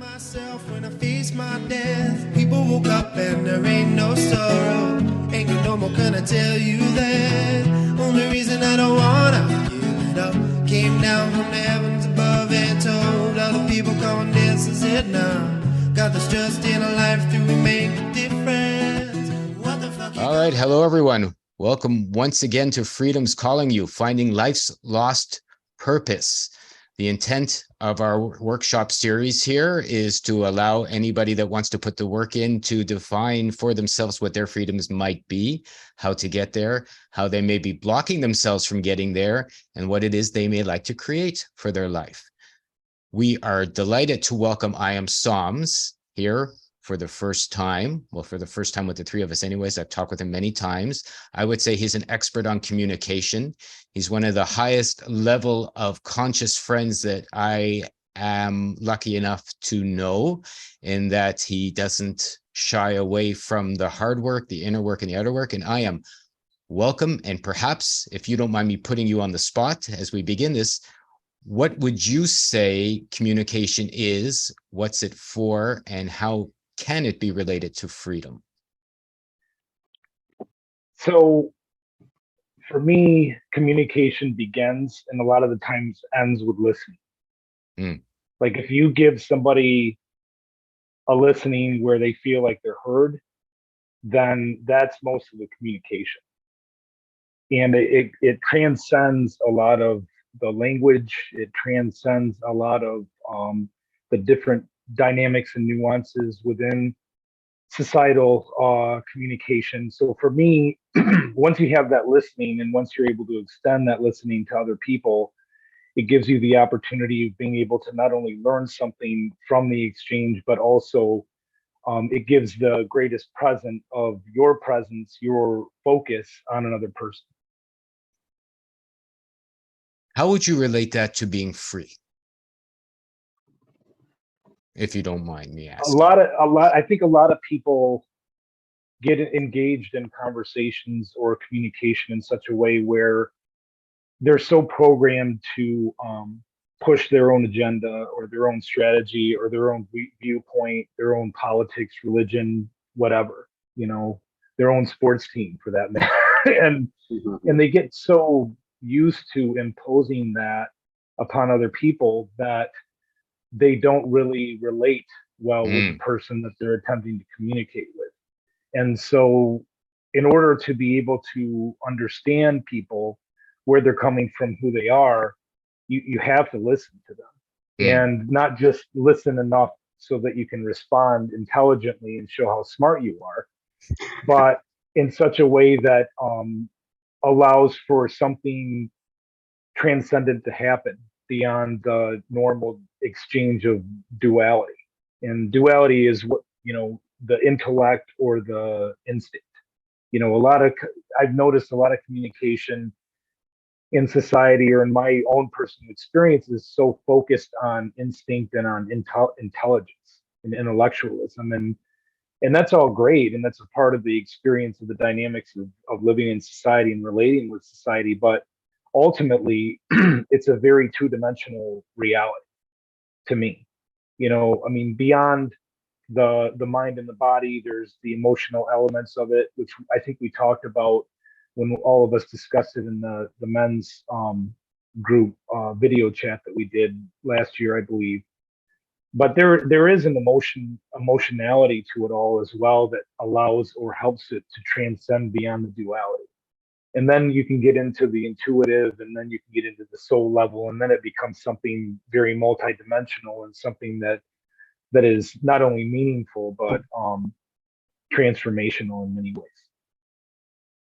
Myself when I face my death, people woke up and there ain't no sorrow. Ain't no more gonna tell you that. Only reason I don't wanna give it up. Came down from the heavens above and told other people come and dance and said now. Got this trust in a life to make a difference. What the fuck? All right, hello everyone. Welcome once again to Freedom's Calling You, Finding Life's Lost Purpose. The intent of our workshop series here is to allow anybody that wants to put the work in to define for themselves what their freedoms might be, how to get there, how they may be blocking themselves from getting there, and what it is they may like to create for their life. We are delighted to welcome Iam Saums here for the first time. Well, for the first time with the three of us anyways. I've talked with him many times. I would say he's an expert on communication. He's one of the highest level of conscious friends that I am lucky enough to know, in that he doesn't shy away from the hard work, the inner work, and the outer work. And I am welcome. And perhaps, if you don't mind me putting you on the spot as we begin this, what would you say communication is, what's it for, and how can it be related to freedom? So for me, communication begins and a lot of the times ends with listening. Like if you give somebody a listening where they feel like they're heard, then that's most of the communication. And it transcends a lot of the language. It transcends a lot of the different dynamics and nuances within societal communication. So for me, once you have that listening and once you're able to extend that listening to other people, it gives you the opportunity of being able to not only learn something from the exchange, but also it gives the greatest present of your presence, your focus on another person. How would you relate that to being free? If you don't mind me asking. I think a lot of people get engaged in conversations or communication in such a way where they're so programmed to push their own agenda or their own strategy or their own viewpoint, their own politics, religion, whatever, their own sports team for that matter. And they get so used to imposing that upon other people that they don't really relate well with the person that they're attempting to communicate with. And so in order to be able to understand people, where they're coming from, who they are, you have to listen to them and not just listen enough so that you can respond intelligently and show how smart you are, but in such a way that allows for something transcendent to happen beyond the normal exchange of duality. And duality is what, the intellect or the instinct. I've noticed a lot of communication in society or in my own personal experience is so focused on instinct and on intelligence and intellectualism. And that's all great. And that's a part of the experience of the dynamics of living in society and relating with society. But ultimately, it's a very two-dimensional reality to me. Beyond the mind and the body, there's the emotional elements of it, which I think we talked about when all of us discussed it in the men's group video chat that we did last year, I believe. But there is an emotionality to it all as well that allows or helps it to transcend beyond the duality. And then you can get into the intuitive, and then you can get into the soul level, and then it becomes something very multidimensional and something that is not only meaningful but transformational in many ways.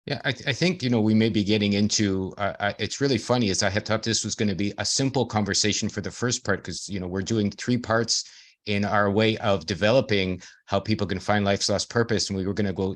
Yeah, I think, we may be getting into, it's really funny, as I had thought this was going to be a simple conversation for the first part, because, we're doing 3 parts in our way of developing how people can find life's lost purpose. And we were going to go,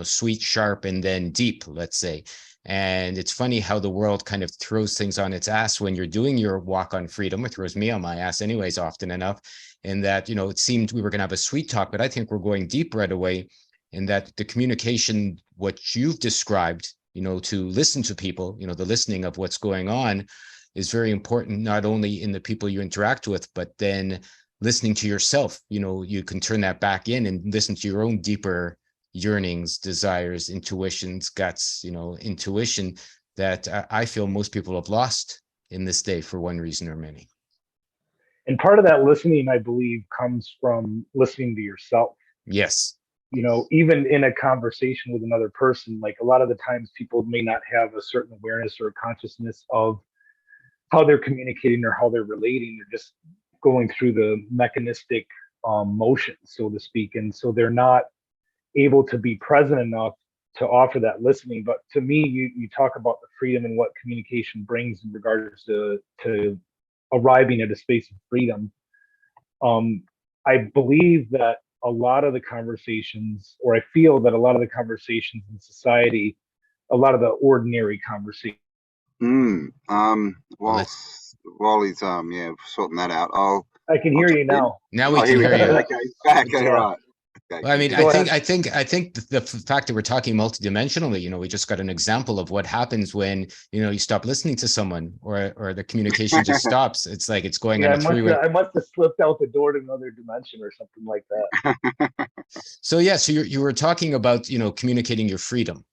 sweet, sharp, and then deep, let's say. And it's funny how the world kind of throws things on its ass when you're doing your walk on freedom. It throws me on my ass anyways, often enough. And that, it seemed we were going to have a sweet talk, but I think we're going deep right away. In that the communication, what you've described, to listen to people, the listening of what's going on is very important, not only in the people you interact with, but then listening to yourself, you can turn that back in and listen to your own deeper yearnings, desires, intuitions, guts, intuition that I feel most people have lost in this day for one reason or many. And part of that listening, I believe, comes from listening to yourself. Yes. Even in a conversation with another person, like a lot of the times people may not have a certain awareness or consciousness of how they're communicating or how they're relating. They're just going through the mechanistic motion, so to speak. And so they're not able to be present enough to offer that listening. But to me, you talk about the freedom and what communication brings in regards to arriving at a space of freedom. I believe that a lot of the conversations, or I feel that a lot of the conversations in society, a lot of the ordinary conversations. While he's sorting that out, I can hear you now. Now we can hear you. Okay, back. Yeah. Right. Okay. Well, I mean, Go I ahead. think the fact that we're talking multidimensionally, we just got an example of what happens when, you stop listening to someone or the communication just stops. It's like it's going on a three-way. I must have slipped out the door to another dimension or something like that. So you were talking about, communicating your freedom.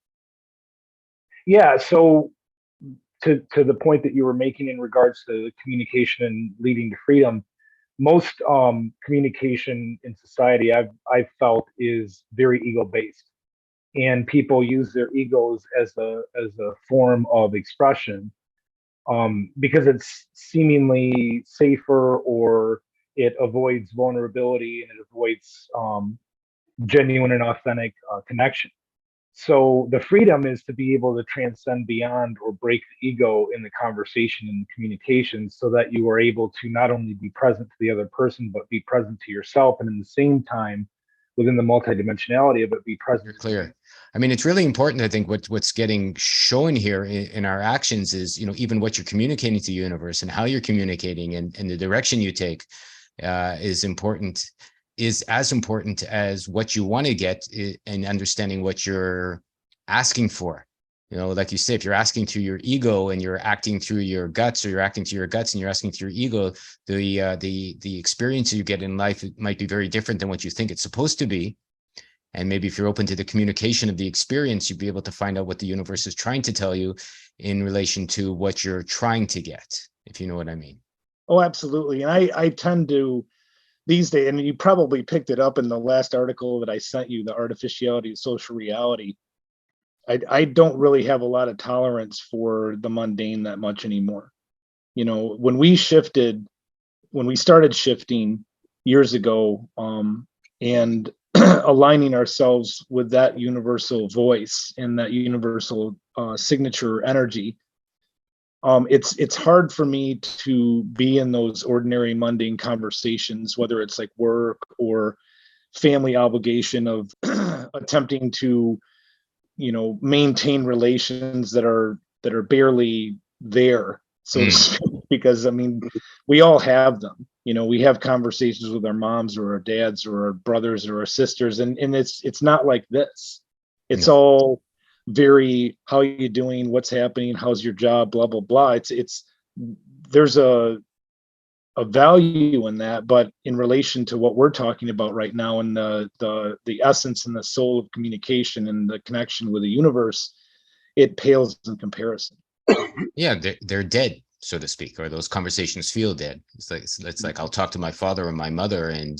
Yeah. So to the point that you were making in regards to communication and leading to freedom, most communication in society I've felt is very ego based, and people use their egos as a form of expression because it's seemingly safer, or it avoids vulnerability and it avoids genuine and authentic connection. So the freedom is to be able to transcend beyond or break the ego in the conversation and the communication, so that you are able to not only be present to the other person, but be present to yourself. And in the same time, within the multidimensionality of it, be present. You're clear. I mean, it's really important. I think what's getting shown here in our actions is, even what you're communicating to the universe and how you're communicating and the direction you take is as important as what you want to get and understanding what you're asking for. Like you say, if you're asking through your ego and you're acting through your guts, or you're acting through your guts and you're asking through your ego, the experience you get in life might be very different than what you think it's supposed to be. And maybe if you're open to the communication of the experience, you'd be able to find out what the universe is trying to tell you in relation to what you're trying to get, if you know what I mean. Oh, absolutely. And I tend to, these days, and you probably picked it up in the last article that I sent you, the artificiality of social reality. I don't really have a lot of tolerance for the mundane that much anymore. When we started shifting years ago, and aligning ourselves with that universal voice and that universal signature energy, it's hard for me to be in those ordinary mundane conversations, whether it's like work or family obligation of attempting to, maintain relations that are barely there, so to speak, because we all have them. We have conversations with our moms or our dads or our brothers or our sisters, and it's not like this. It's all very, how are you doing, what's happening, how's your job, blah blah blah. It's there's a value in that, but in relation to what we're talking about right now, and the essence and the soul of communication and the connection with the universe, it pales in comparison. Yeah, they're dead, so to speak, or those conversations feel dead. It's like I'll talk to my father or my mother, and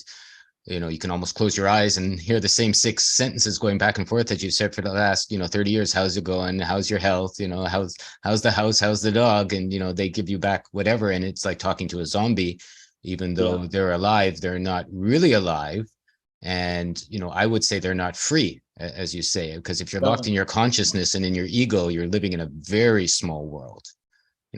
you can almost close your eyes and hear the same 6 sentences going back and forth that you've said for the last 30 years. How's it going? How's your health? How's the house? How's the dog? And they give you back whatever, and it's like talking to a zombie. Even though they're alive, they're not really alive. And I would say they're not free, as you say, because if you're locked in your consciousness and in your ego, you're living in a very small world.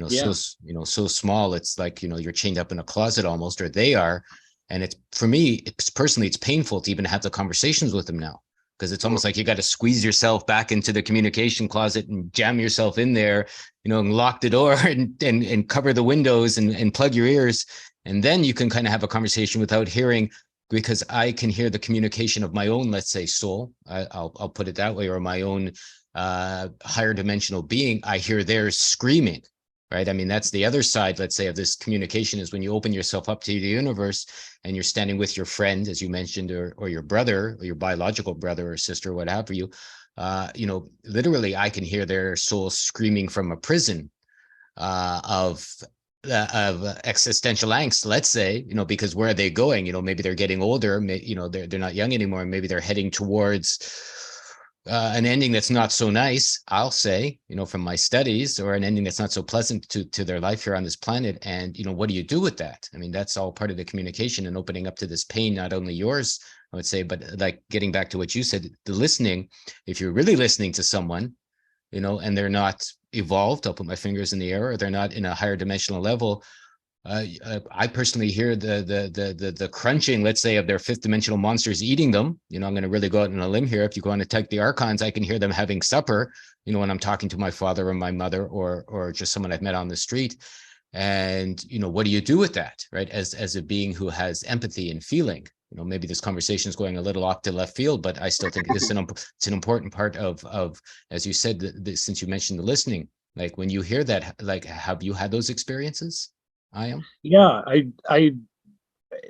So small, it's like you're chained up in a closet almost, or they are. And for me, personally, it's painful to even have the conversations with them now, because it's almost like you got to squeeze yourself back into the communication closet and jam yourself in there, and lock the door and cover the windows and plug your ears. And then you can kind of have a conversation without hearing, because I can hear the communication of my own, let's say, soul. I'll put it that way, or my own higher dimensional being. I hear theirs screaming. right? I mean, that's the other side, let's say, of this communication, is when you open yourself up to the universe and you're standing with your friend, as you mentioned, or your brother, or your biological brother or sister, what have you. You know, literally, I can hear their soul screaming from a prison of existential angst, let's say, you know, because where are they going? You know, maybe they're getting older, you know, they're not young anymore, and maybe they're heading towards an ending that's not so nice, I'll say, you know, from my studies, or an ending that's not so pleasant to their life here on this planet. And, you know, what do you do with that? I mean, that's all part of the communication and opening up to this pain, not only yours, I would say, but like getting back to what you said, the listening. If you're really listening to someone, you know, and they're not evolved, I'll put my fingers in the air, or they're not in a higher dimensional level. I personally hear the crunching, let's say, of their fifth dimensional monsters eating them. You know, I'm going to really go out on a limb here. If you go on to take the archons, I can hear them having supper, you know, when I'm talking to my father or my mother, or just someone I've met on the street. And, you know, what do you do with that, right? As a being who has empathy and feeling, you know, maybe this conversation is going a little off to left field, but I still think it's an important part of, as you said, since you mentioned the listening, like when you hear that, like, have you had those experiences? I am. Yeah, I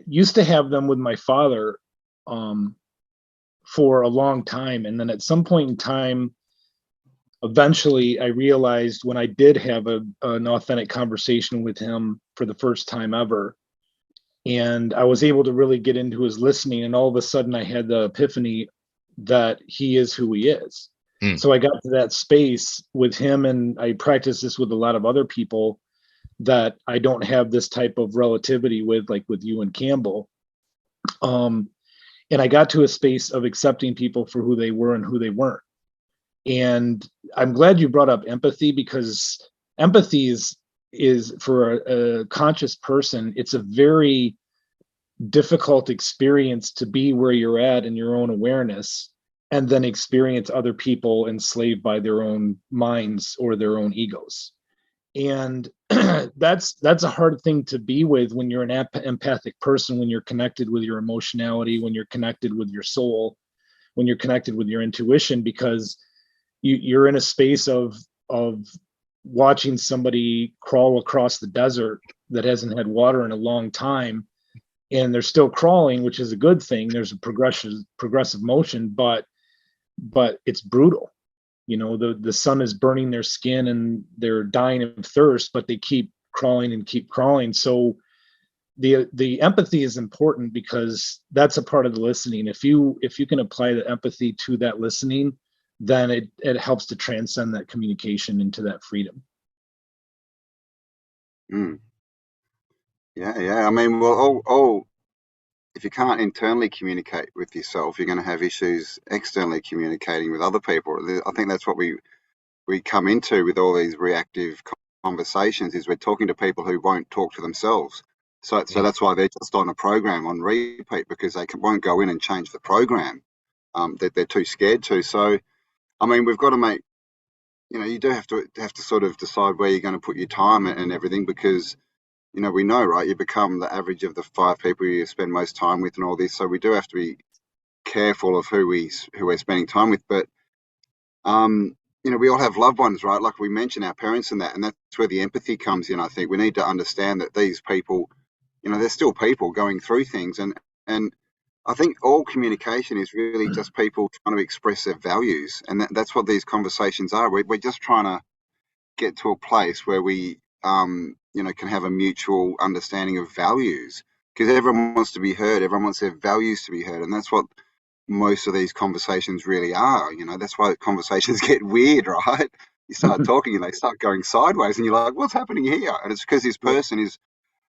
used to have them with my father for a long time, and then at some point in time, eventually I realized, when I did have an authentic conversation with him for the first time ever, and I was able to really get into his listening, and all of a sudden I had the epiphany that he is who he is. So I got to that space with him, and I practice this with a lot of other people that I don't have this type of relativity with, like with you and Cambell. And I got to a space of accepting people for who they were and who they weren't. And I'm glad you brought up empathy, because empathy is for a conscious person, it's a very difficult experience to be where you're at in your own awareness, and then experience other people enslaved by their own minds or their own egos. And that's a hard thing to be with when you're an empathic person, when you're connected with your emotionality, when you're connected with your soul, when you're connected with your intuition, because you're in a space of watching somebody crawl across the desert that hasn't had water in a long time, and they're still crawling, which is a good thing. There's a progressive motion, but it's brutal. You know, the sun is burning their skin and they're dying of thirst, but they keep crawling and keep crawling. So the empathy is important, because that's a part of the listening. If you can apply the empathy to that listening, then it helps to transcend that communication into that freedom. Yeah. I mean, well, all if you can't internally communicate with yourself, you're going to have issues externally communicating with other people. I think that's what we come into with all these reactive conversations, is we're talking to people who won't talk to themselves. So that's why they're just on a program on repeat, because they won't go in and change the program. They're too scared to. So, I mean, we've got to make, you know, you do have to sort of decide where you're going to put your time and everything, because, you know, we know, right, you become the average of the 5 people you spend most time with and all this. So we do have to be careful of who we're spending time with. But you know, we all have loved ones, right? Like we mentioned, our parents and that's where the empathy comes in. I think we need to understand that these people, you know, they're still people going through things, and I think all communication is really just people trying to express their values, and that's what these conversations are. We're just trying to get to a place where we, you know, can have a mutual understanding of values, because everyone wants to be heard, everyone wants their values to be heard, and that's what most of these conversations really are. You know, that's why conversations get weird, right? You start talking and they start going sideways, and you're like, what's happening here? And it's because this person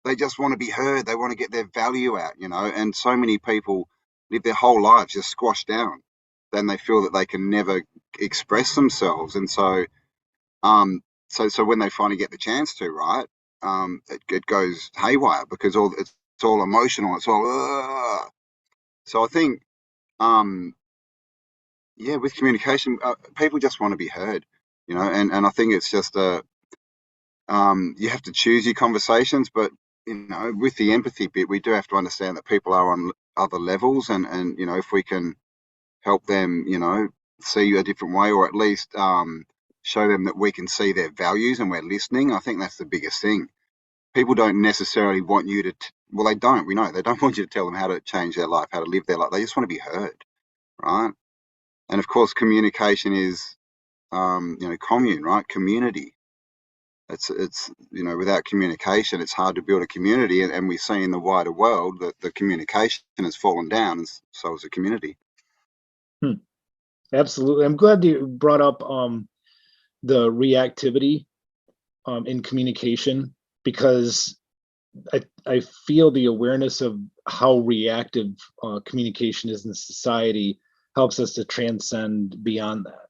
they just want to be heard, they want to get their value out, you know. And so many people live their whole lives just squashed down, then they feel that they can never express themselves. And so so when they finally get the chance to, right, it goes haywire, because it's all emotional, it's all so I think yeah, with communication, people just want to be heard, you know. And I think it's just you have to choose your conversations, but, you know, with the empathy bit, we do have to understand that people are on other levels, and you know, if we can help them, you know, see a different way, or at least show them that we can see their values and we're listening. I think that's the biggest thing. People don't necessarily want you to, well, they don't, we know, they don't want you to tell them how to change their life, how to live their life. They just want to be heard, right? And of course, communication is, commune, right? Community. It's without communication, it's hard to build a community. And we see in the wider world that the communication has fallen down, and so has the community. Absolutely. I'm glad you brought up the reactivity in communication, because I feel the awareness of how reactive communication is in society helps us to transcend beyond that.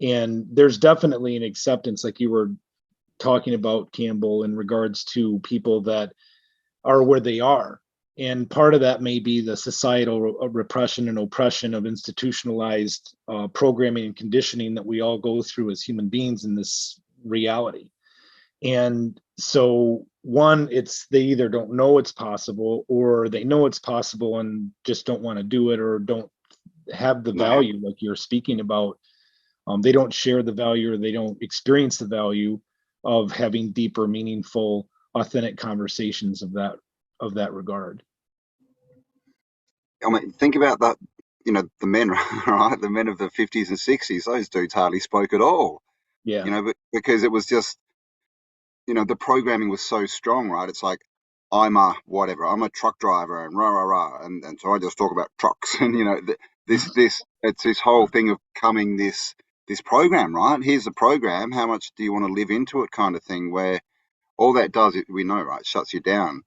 And there's definitely an acceptance, like you were talking about, Cambell, in regards to people that are where they are. And part of that may be the societal repression and oppression of institutionalized programming and conditioning that we all go through as human beings in this reality. And so one, it's they either don't know it's possible, or they know it's possible and just don't want to do it, or don't have the value like you're speaking about. They don't share the value, or they don't experience the value of having deeper, meaningful, authentic conversations of that regard. I mean, think about that, the men, right? The men of the 50s and 60s, those dudes hardly spoke at all. Yeah. But because it was just, the programming was so strong, right? It's like, I'm a whatever, I'm a truck driver, and rah, rah, rah. And so I just talk about trucks. And, it's this whole thing of coming this program, right? Here's the program. How much do you want to live into it, kind of thing, where all that does, we know, right, shuts you down.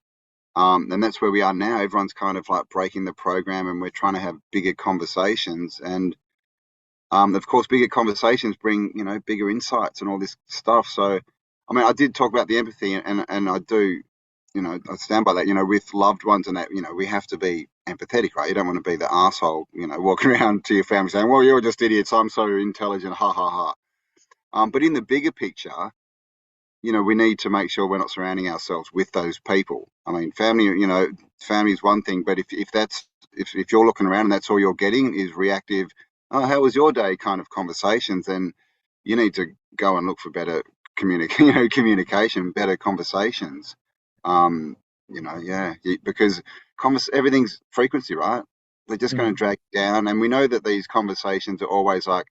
And that's where we are now. Everyone's kind of like breaking the program, and we're trying to have bigger conversations. And of course, bigger conversations bring, bigger insights and all this stuff. So, I mean, I did talk about the empathy, and I do, I stand by that, with loved ones and that, we have to be empathetic, right? You don't want to be the asshole, walking around to your family saying, well, you're just idiots, I'm so intelligent, ha, ha, ha. But in the bigger picture, we need to make sure we're not surrounding ourselves with those people. I mean, family is one thing, but if you're looking around and that's all you're getting is reactive, oh, how was your day kind of conversations, then you need to go and look for better communication, better conversations. Because everything's frequency, right? They're just going to drag down. And we know that these conversations are always like,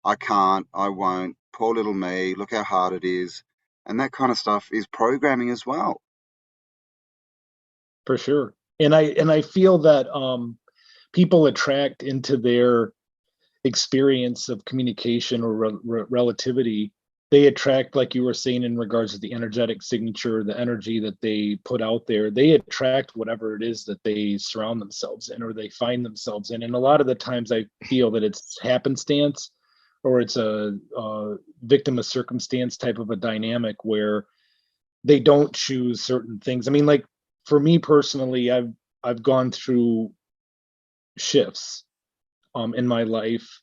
I can't, I won't, poor little me, look how hard it is. And that kind of stuff is programming as well. For sure. And I feel that people attract into their experience of communication or relativity, they attract, like you were saying, in regards to the energetic signature, the energy that they put out there, they attract whatever it is that they surround themselves in, or they find themselves in. And a lot of the times I feel that it's happenstance, or it's a victim of circumstance type of a dynamic where they don't choose certain things. I mean, like for me personally, I've gone through shifts in my life.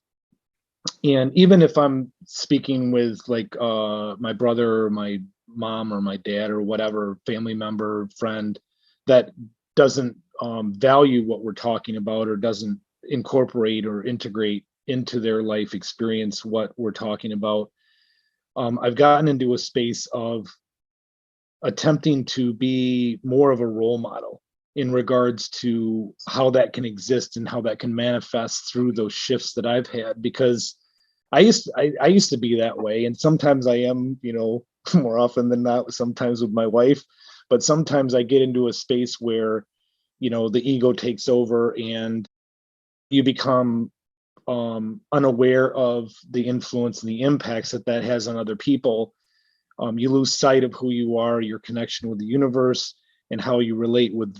And even if I'm speaking with like my brother or my mom or my dad or whatever family member, friend that doesn't value what we're talking about, or doesn't incorporate or integrate into their life experience what we're talking about, I've gotten into a space of attempting to be more of a role model in regards to how that can exist and how that can manifest through those shifts that I've had, because I used to be that way. And sometimes I am, more often than not, sometimes with my wife, but sometimes I get into a space where, the ego takes over and you become unaware of the influence and the impacts that has on other people. You lose sight of who you are, your connection with the universe, and how you relate with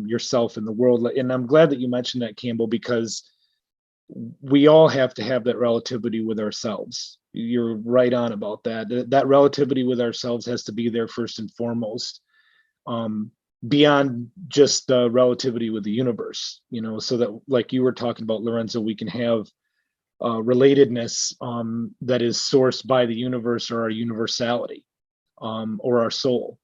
yourself in the world. And I'm glad that you mentioned that, Cambell, because we all have to have that relativity with ourselves. You're right on about that. That relativity with ourselves has to be there first and foremost, beyond just the relativity with the universe, so that, like you were talking about, Lorenzo, we can have relatedness that is sourced by the universe, or our universality, or our soul.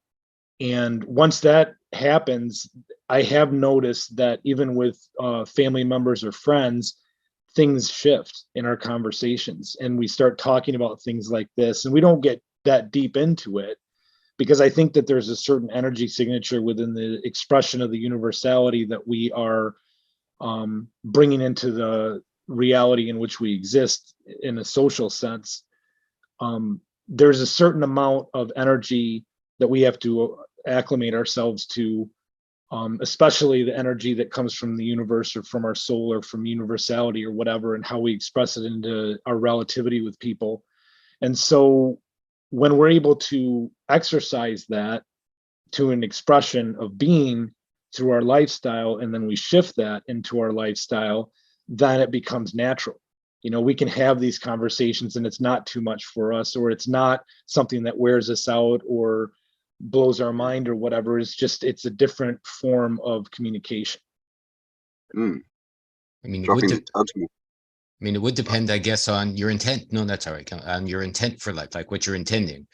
And once that happens, I have noticed that even with family members or friends, things shift in our conversations and we start talking about things like this, and we don't get that deep into it because I think that there's a certain energy signature within the expression of the universality that we are bringing into the reality in which we exist in a social sense. There's a certain amount of energy that we have to acclimate ourselves to, especially the energy that comes from the universe or from our soul or from universality or whatever, and how we express it into our relativity with people. And so when we're able to exercise that to an expression of being through our lifestyle, and then we shift that into our lifestyle, then it becomes natural. You know, we can have these conversations and it's not too much for us, or it's not something that wears us out or blows our mind or whatever. It's just, it's a different form of communication. Mm. I mean, Dropping the judgment. I mean, it would depend, I guess, on your intent. No, that's all right. On your intent for life, like what you're intending,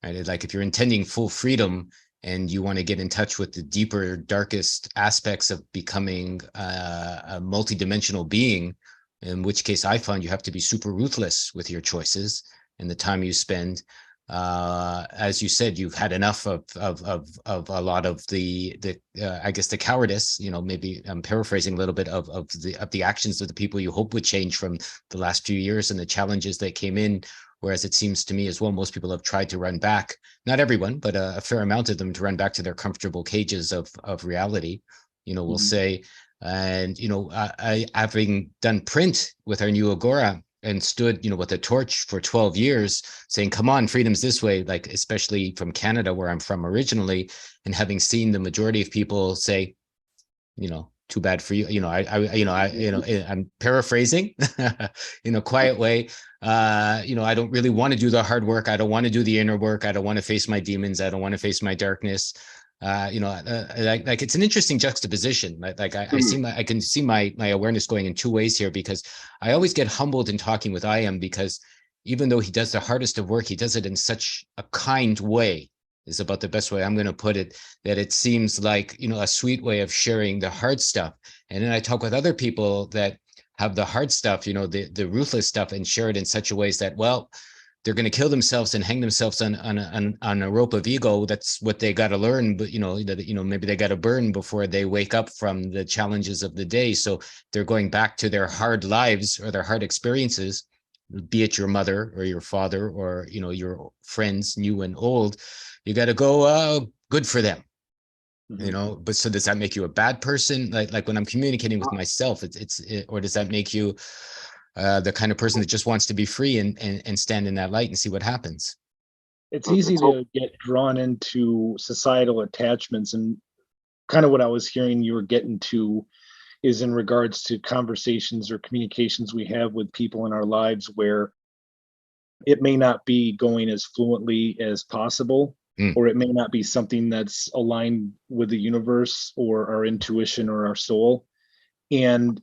right? Like if you're intending full freedom and you want to get in touch with the deeper, darkest aspects of becoming a multidimensional being, in which case I find you have to be super ruthless with your choices and the time you spend. As you said, you've had enough of a lot of the I guess the cowardice, you know, maybe I'm paraphrasing a little bit of the actions of the people you hope would change from the last few years and the challenges that came in. Whereas it seems to me as well, most people have tried to run back, not everyone, but a fair amount of them, to run back to their comfortable cages of reality, you know, we'll say. And, you know, I having done print with our new Agora, and stood, you know, with a torch for 12 years saying, come on, freedom's this way, like, especially from Canada, where I'm from originally, and having seen the majority of people say, you know, too bad for you. You know, I'm paraphrasing in a quiet way. You know, I don't really want to do the hard work. I don't want to do the inner work. I don't want to face my demons. I don't want to face my darkness. You know, like it's an interesting juxtaposition. Like I can see my awareness going in two ways here, because I always get humbled in talking with Iam, because even though he does the hardest of work, he does it in such a kind way, is about the best way I'm going to put it, that it seems like, you know, a sweet way of sharing the hard stuff. And then I talk with other people that have the hard stuff, you know, the ruthless stuff, and share it in such a ways that, well, they're going to kill themselves and hang themselves on a rope of ego. That's what they got to learn. But, you know, maybe they got to burn before they wake up from the challenges of the day. So they're going back to their hard lives or their hard experiences, be it your mother or your father or, you know, your friends, new and old. You got to go, good for them, you know. But so does that make you a bad person? Like when I'm communicating with myself, or does that make you the kind of person that just wants to be free and stand in that light and see what happens? It's easy to get drawn into societal attachments, and kind of what I was hearing you were getting to is in regards to conversations or communications we have with people in our lives where it may not be going as fluently as possible, or it may not be something that's aligned with the universe or our intuition or our soul. And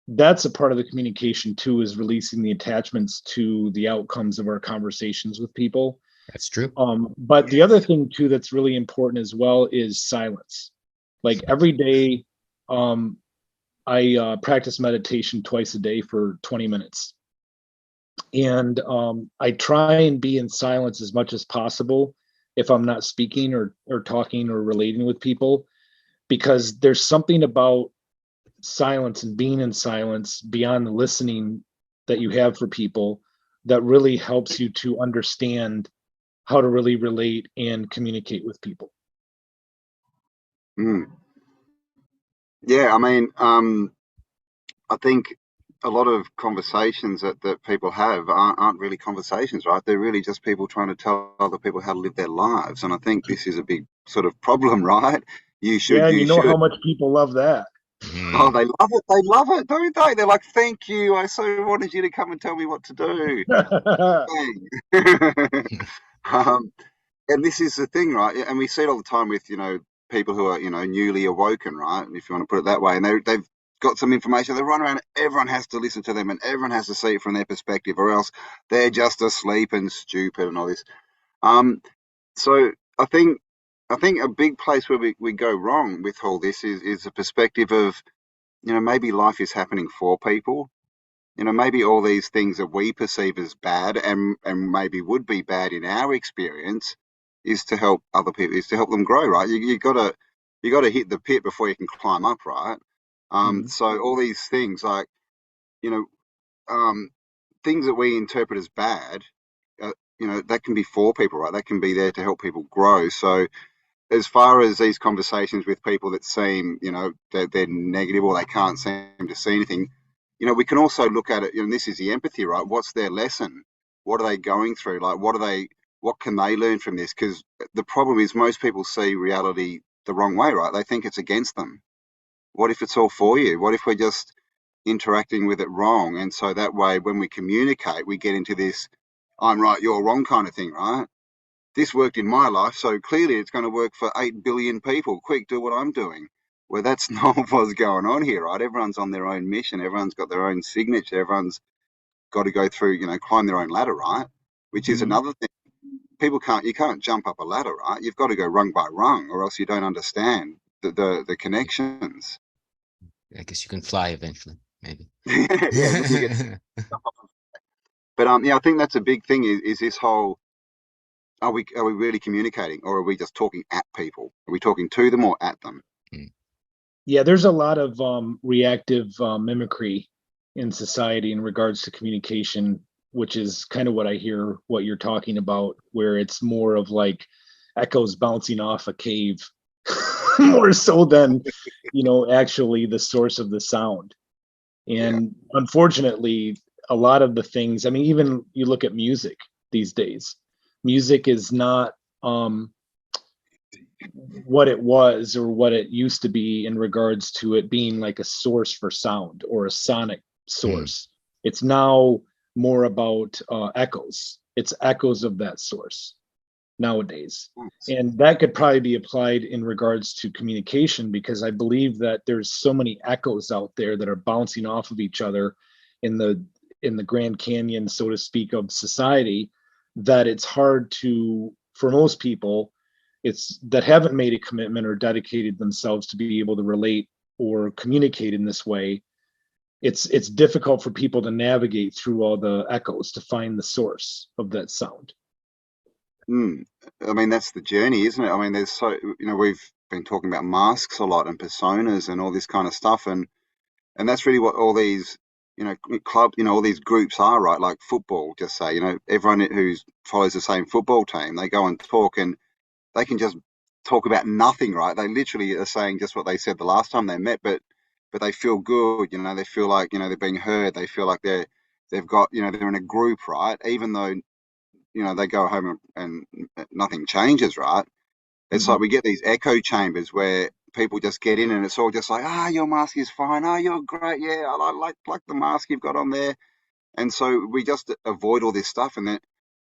that's a part of the communication too, is releasing the attachments to the outcomes of our conversations with people. That's true. But the other thing too that's really important as well is silence. Like every day, I practice meditation twice a day for 20 minutes. And I try and be in silence as much as possible if I'm not speaking or talking or relating with people, because there's something about silence and being in silence beyond the listening that you have for people that really helps you to understand how to really relate and communicate with people. Yeah, I mean, I think a lot of conversations that people have aren't really conversations, right? They're really just people trying to tell other people how to live their lives. And I think this is a big sort of problem, right? You should, yeah, and you know how much people love that. Oh, they love it. They love it, don't they? They're like, thank you. I so wanted you to come and tell me what to do. And this is the thing, right? And we see it all the time with, you know, people who are, you know, newly awoken, right? If you want to put it that way. And they've got some information. They run around. Everyone has to listen to them, and everyone has to see it from their perspective, or else they're just asleep and stupid and all this. So I think a big place where we go wrong with all this is the perspective of maybe life is happening for people. Maybe all these things that we perceive as bad and maybe would be bad in our experience is to help other people, is to help them grow, right? You gotta hit the pit before you can climb up, right? So all these things like, you know, things that we interpret as bad, that can be for people, right? That can be there to help people grow. So as far as these conversations with people that seem, they're negative or they can't seem to see anything, we can also look at it, this is the empathy, right? What's their lesson? What are they going through? Like, what can they learn from this? Because the problem is most people see reality the wrong way, right? They think it's against them. What if it's all for you? What if we're just interacting with it wrong? And so that way, when we communicate, we get into this I'm right, you're wrong kind of thing, right? This worked in my life, so clearly it's going to work for 8 billion people. Quick, do what I'm doing. Well, that's not what's going on here, right? Everyone's on their own mission. Everyone's got their own signature. Everyone's got to go through, climb their own ladder, right? Which is another thing. You can't jump up a ladder, right? You've got to go rung by rung, or else you don't understand the connections. I guess you can fly eventually, maybe. But I think that's a big thing is this whole, are we really communicating, or are we just talking at people? Are we talking to them or at them? Yeah, there's a lot of reactive mimicry in society in regards to communication, which is kind of what I hear what you're talking about, where it's more of like echoes bouncing off a cave more so than, actually the source of the sound. And unfortunately, a lot of the things, I mean, even you look at music these days, music is not what it was or what it used to be in regards to it being like a source for sound or a sonic source. It's now more about echoes. It's echoes of that source nowadays. And that could probably be applied in regards to communication, because I believe that there's so many echoes out there that are bouncing off of each other in the Grand Canyon, so to speak, of society, that it's hard to, for most people, that haven't made a commitment or dedicated themselves to be able to relate or communicate in this way. It's difficult for people to navigate through all the echoes to find the source of that sound. I mean, that's the journey, isn't it? I mean, there's we've been talking about masks a lot and personas and all this kind of stuff, and that's really what all these club, all these groups are, right? Like football, just say, everyone who follows the same football team, they go and talk, and they can just talk about nothing, right? They literally are saying just what they said the last time they met, but they feel good, they feel like, they're being heard. They feel like they've got, they're in a group, right? Even though, they go home and nothing changes, right? It's like we get these echo chambers where people just get in and it's all just like, your mask is fine. You're great. Yeah, I like the mask you've got on there. And so we just avoid all this stuff, and then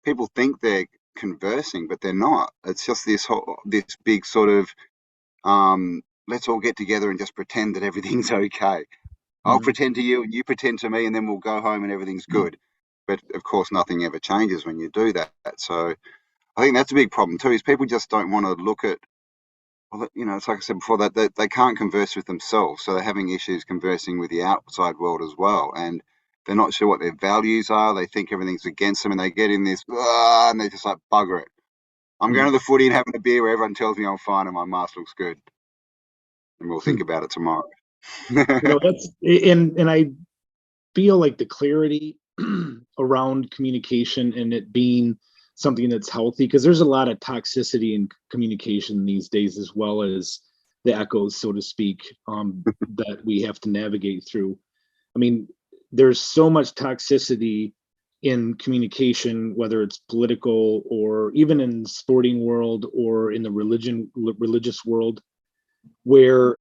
people think they're conversing, but they're not. It's just this big sort of, let's all get together and just pretend that everything's okay. I'll pretend to you and you pretend to me, and then we'll go home and everything's good. But of course, nothing ever changes when you do that. So I think that's a big problem too, is people just don't want to look at, it's like I said before, that they can't converse with themselves. So they're having issues conversing with the outside world as well. And they're not sure what their values are. They think everything's against them, and they get in this, and they just like, bugger it. I'm going to the footy and having a beer where everyone tells me I'm fine and my mask looks good. And we'll think about it tomorrow. That's, and I feel like the clarity around communication and it being something that's healthy, because there's a lot of toxicity in communication these days, as well as the echoes, so to speak, that we have to navigate through. I mean, there's so much toxicity in communication, whether it's political or even in the sporting world or in the religious world, where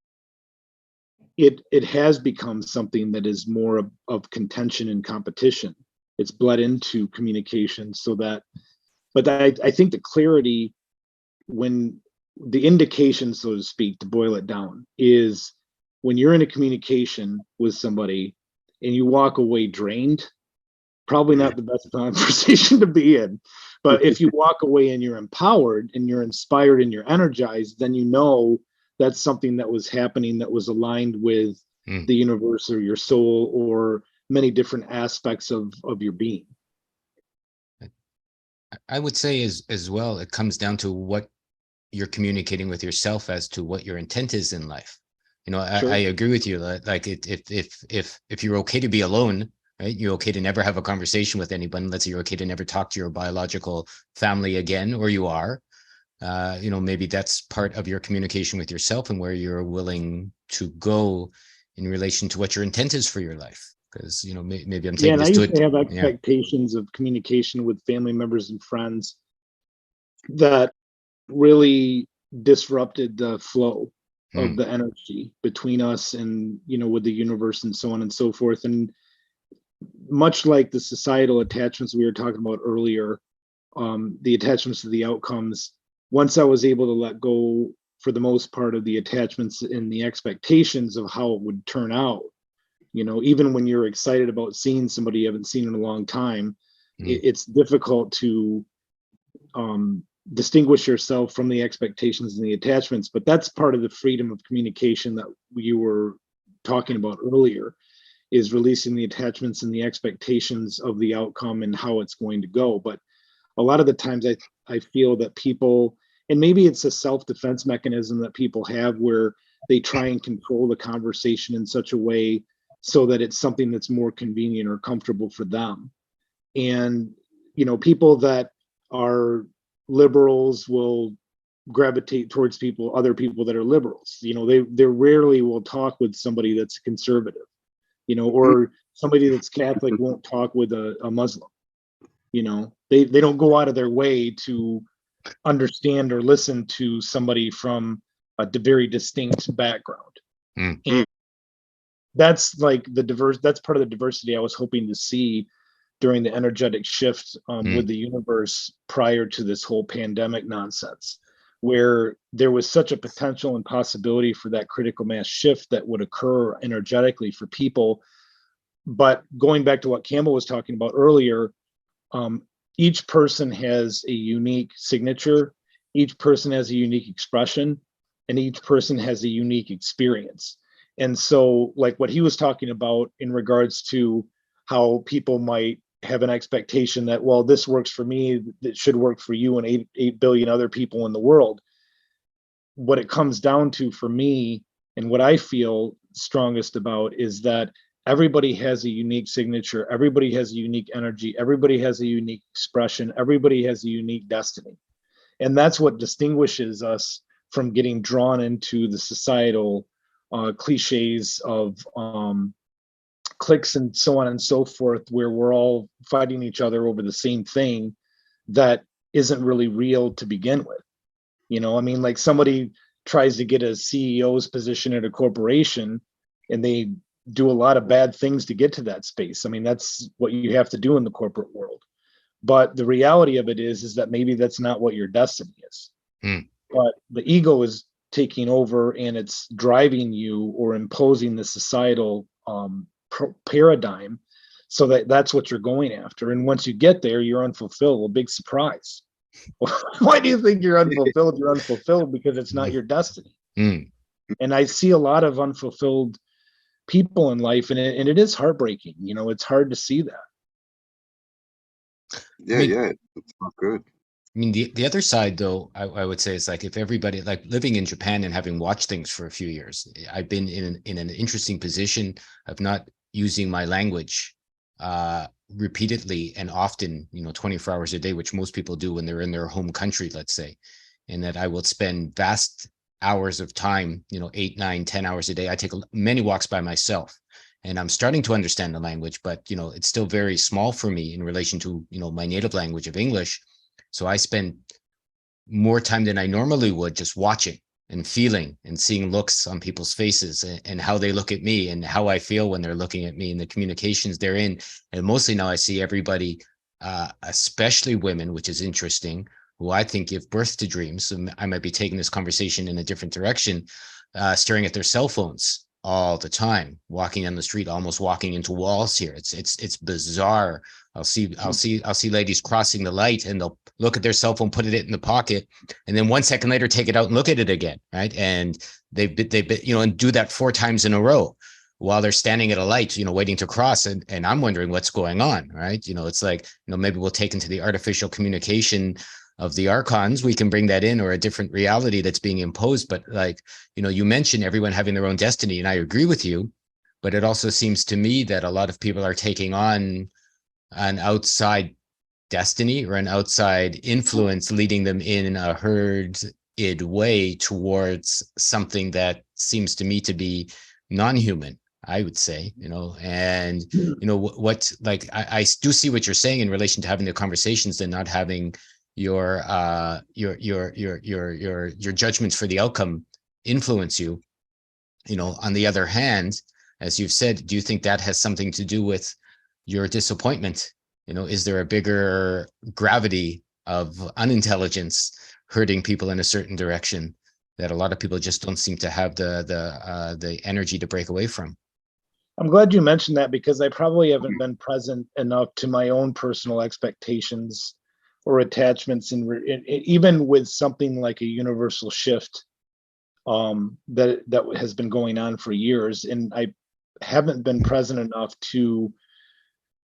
it has become something that is more of contention and competition. It's bled into communication, so that, but I think the clarity, when the indication, so to speak, to boil it down, is when you're in a communication with somebody and you walk away drained, probably not the best conversation to be in. But if you walk away and you're empowered and you're inspired and you're energized, then that's something that was happening that was aligned with Mm. the universe or your soul or many different aspects of your being. I would say as well, it comes down to what you're communicating with yourself as to what your intent is in life. You know, Sure. I agree with you. Like if you're okay to be alone, right? You're okay to never have a conversation with anyone. Let's say you're okay to never talk to your biological family again, or you are. You know, maybe that's part of your communication with yourself and where you're willing to go in relation to what your intent is for your life. Because, you know, maybe I'm Yeah, taking and I this to used to it. have Yeah. expectations of communication with family members and friends that really disrupted the flow of Mm. the energy between us and, you know, with the universe and so on and so forth. And much like the societal attachments we were talking about earlier, the attachments to the outcomes, once I was able to let go for the most part of the attachments and the expectations of how it would turn out, you know, even when you're excited about seeing somebody you haven't seen in a long time, Mm. it's difficult to distinguish yourself from the expectations and the attachments. But that's part of the freedom of communication that you were talking about earlier, is releasing the attachments and the expectations of the outcome and how it's going to go. But a lot of the times I feel that people, and maybe it's a self-defense mechanism that people have where they try and control the conversation in such a way so that it's something that's more convenient or comfortable for them. And, you know, people that are liberals will gravitate towards other people that are liberals. You know, they rarely will talk with somebody that's conservative, you know, or somebody that's Catholic won't talk with a Muslim. You know, they don't go out of their way to understand or listen to somebody from a very distinct background. Mm. And that's like that's part of the diversity I was hoping to see during the energetic shift with the universe prior to this whole pandemic nonsense, where there was such a potential and possibility for that critical mass shift that would occur energetically for people. But going back to what Cambell was talking about earlier, each person has a unique signature, each person has a unique expression, and each person has a unique experience. And so, like what he was talking about in regards to how people might have an expectation that, well, this works for me, that should work for you and 8 billion other people in the world. What it comes down to for me, and what I feel strongest about, is that everybody has a unique signature, everybody has a unique energy, everybody has a unique expression, everybody has a unique destiny. And that's what distinguishes us from getting drawn into the societal cliches of cliques and so on and so forth, where we're all fighting each other over the same thing that isn't really real to begin with. You know, I mean, like somebody tries to get a CEO's position at a corporation and they do a lot of bad things to get to that space. I mean, that's what you have to do in the corporate world. But the reality of it is that maybe that's not what your destiny is. Mm. But the ego is taking over and it's driving you or imposing the societal paradigm so that's what you're going after. And once you get there, you're unfulfilled. A big surprise. Why do you think you're unfulfilled? You're unfulfilled because it's not your destiny. Mm. And I see a lot of unfulfilled people in life, and it is heartbreaking. You know, it's hard to see that. Yeah, I mean, yeah, it's not good. I mean, the other side, though, I would say is like if everybody, like living in Japan and having watched things for a few years, I've been in an interesting position of not using my language repeatedly and often, you know, 24 hours a day, which most people do when they're in their home country, let's say, and that I will spend vast hours of time, you know, 8, 9, 10 hours a day. I take many walks by myself. And I'm starting to understand the language, but, you know, it's still very small for me in relation to, you know, my native language of English. So I spend more time than I normally would just watching and feeling and seeing looks on people's faces and how they look at me and how I feel when they're looking at me and the communications they're in. And mostly now I see everybody, especially women, which is interesting, who I think give birth to dreams. So I might be taking this conversation in a different direction, staring at their cell phones all the time, walking down the street, almost walking into walls here. It's bizarre. I'll see ladies crossing the light and they'll look at their cell phone, put it in the pocket, and then 1 second later take it out and look at it again, right? And they you know, and do that 4 times in a row, while they're standing at a light, waiting to cross, and I'm wondering what's going on, right? It's like, maybe we'll take into the artificial communication of the archons, we can bring that in, or a different reality that's being imposed. But like, you mentioned everyone having their own destiny, and I agree with you, but it also seems to me that a lot of people are taking on an outside destiny or an outside influence, leading them in a herd-id way towards something that seems to me to be non-human, I would say, and what, like, I do see what you're saying in relation to having the conversations and not having your judgments for the outcome influence you. On the other hand, as you've said, do you think that has something to do with your disappointment? Is there a bigger gravity of unintelligence hurting people in a certain direction that a lot of people just don't seem to have the energy to break away from? I'm glad you mentioned that, because I probably haven't been present enough to my own personal expectations or attachments, and even with something like a universal shift that has been going on for years, and I haven't been present enough to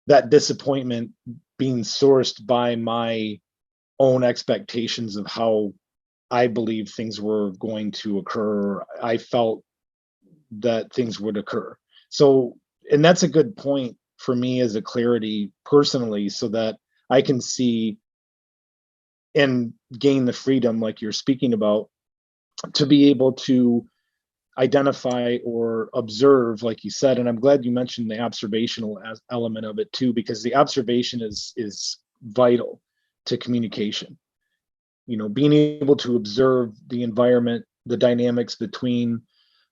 that disappointment being sourced by my own expectations of how I believe things were going to occur. I felt that things would occur. So, and that's a good point for me as a clarity personally, so that I can see and gain the freedom, like you're speaking about, to be able to identify or observe, like you said. And I'm glad you mentioned the observational element of it too, because the observation is vital to communication. Being able to observe the environment, the dynamics between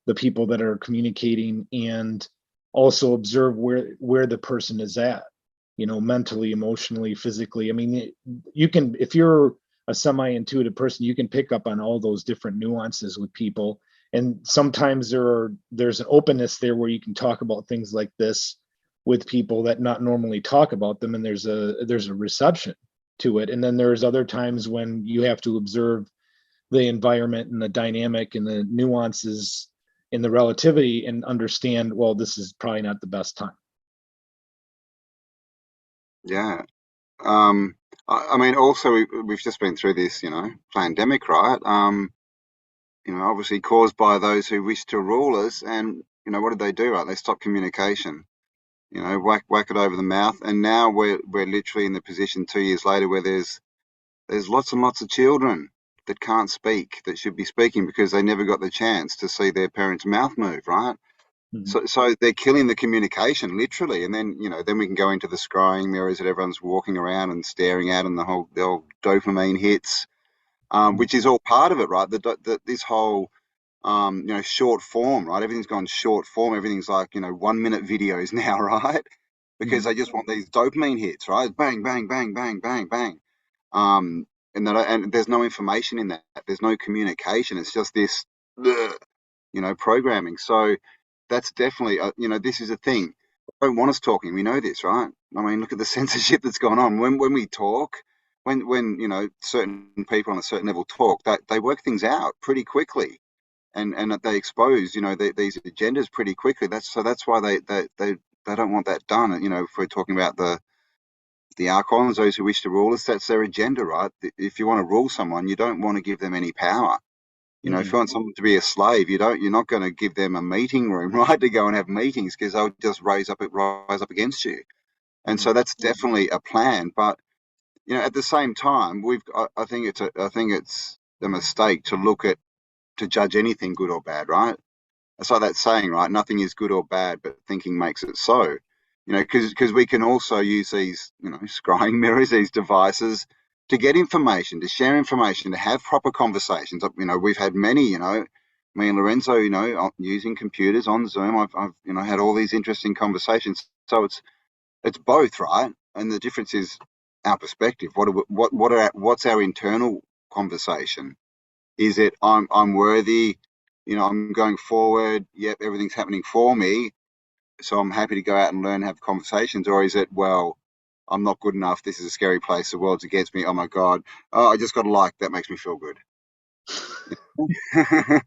the people that are communicating, and also observe where the person is at, mentally, emotionally, physically. I mean, you can, if you're a semi-intuitive person, you can pick up on all those different nuances with people. And sometimes there's an openness there where you can talk about things like this with people that not normally talk about them, and there's a reception to it. And then there's other times when you have to observe the environment and the dynamic and the nuances in the relativity and understand, well, this is probably not the best time. Yeah. I mean, also we've just been through this, pandemic, right? Obviously caused by those who wish to rule us, and what did they do? Right, they stopped communication. Whack it over the mouth, and now we're literally in the position 2 years later where there's lots and lots of children that can't speak, that should be speaking, because they never got the chance to see their parents' mouth move, right? Mm-hmm. So they're killing the communication, literally. And then, then we can go into the scrying mirrors that everyone's walking around and staring at, and the whole dopamine hits, which is all part of it, right? This whole, short form, right? Everything's gone short form. Everything's like, 1 minute videos now, right? Because they just want these dopamine hits, right? Bang, bang, bang, bang, bang, bang. And there's no information in that. There's no communication. It's just this, programming. So that's definitely, this is a thing. They don't want us talking. We know this, right? I mean, look at the censorship that's gone on. When we talk, when certain people on a certain level talk, that they work things out pretty quickly, and they expose, these agendas pretty quickly. That's why they don't want that done. If we're talking about the archons, those who wish to rule us, that's their agenda, right? If you want to rule someone, you don't want to give them any power. If you want someone to be a slave, you're not going to give them a meeting room, right, to go and have meetings, because they'll just rise up against you. And so that's definitely a plan. But at the same time, I think it's a mistake to judge anything good or bad, right? It's like that saying, right? Nothing is good or bad, but thinking makes it so. Because we can also use these, scrying mirrors, these devices, to get information, to share information, to have proper conversations. We've had many, me and Lorenzo, using computers on Zoom. I've had all these interesting conversations. So it's both, right? And the difference is our perspective. What's our internal conversation? Is it I'm worthy? I'm going forward. Yep, everything's happening for me, so I'm happy to go out and learn, have conversations. Or is it, well, I'm not good enough, this is a scary place, the world's against me, oh my God, I just got a like, that makes me feel good. Yeah,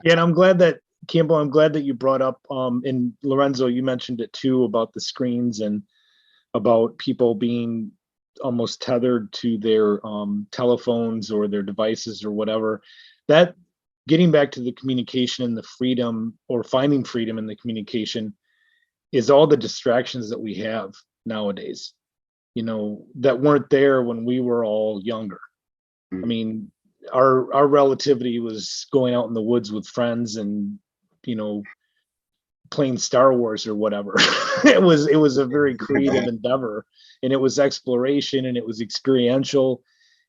and I'm glad that Campbell, I'm glad that you brought up, and Lorenzo, you mentioned it too, about the screens and about people being almost tethered to their telephones or their devices or whatever. That, getting back to the communication and the freedom, or finding freedom in the communication, is all the distractions that we have nowadays, that weren't there when we were all younger. I mean, our relativity was going out in the woods with friends and, playing Star Wars or whatever. It was a very creative endeavor, and it was exploration, and it was experiential.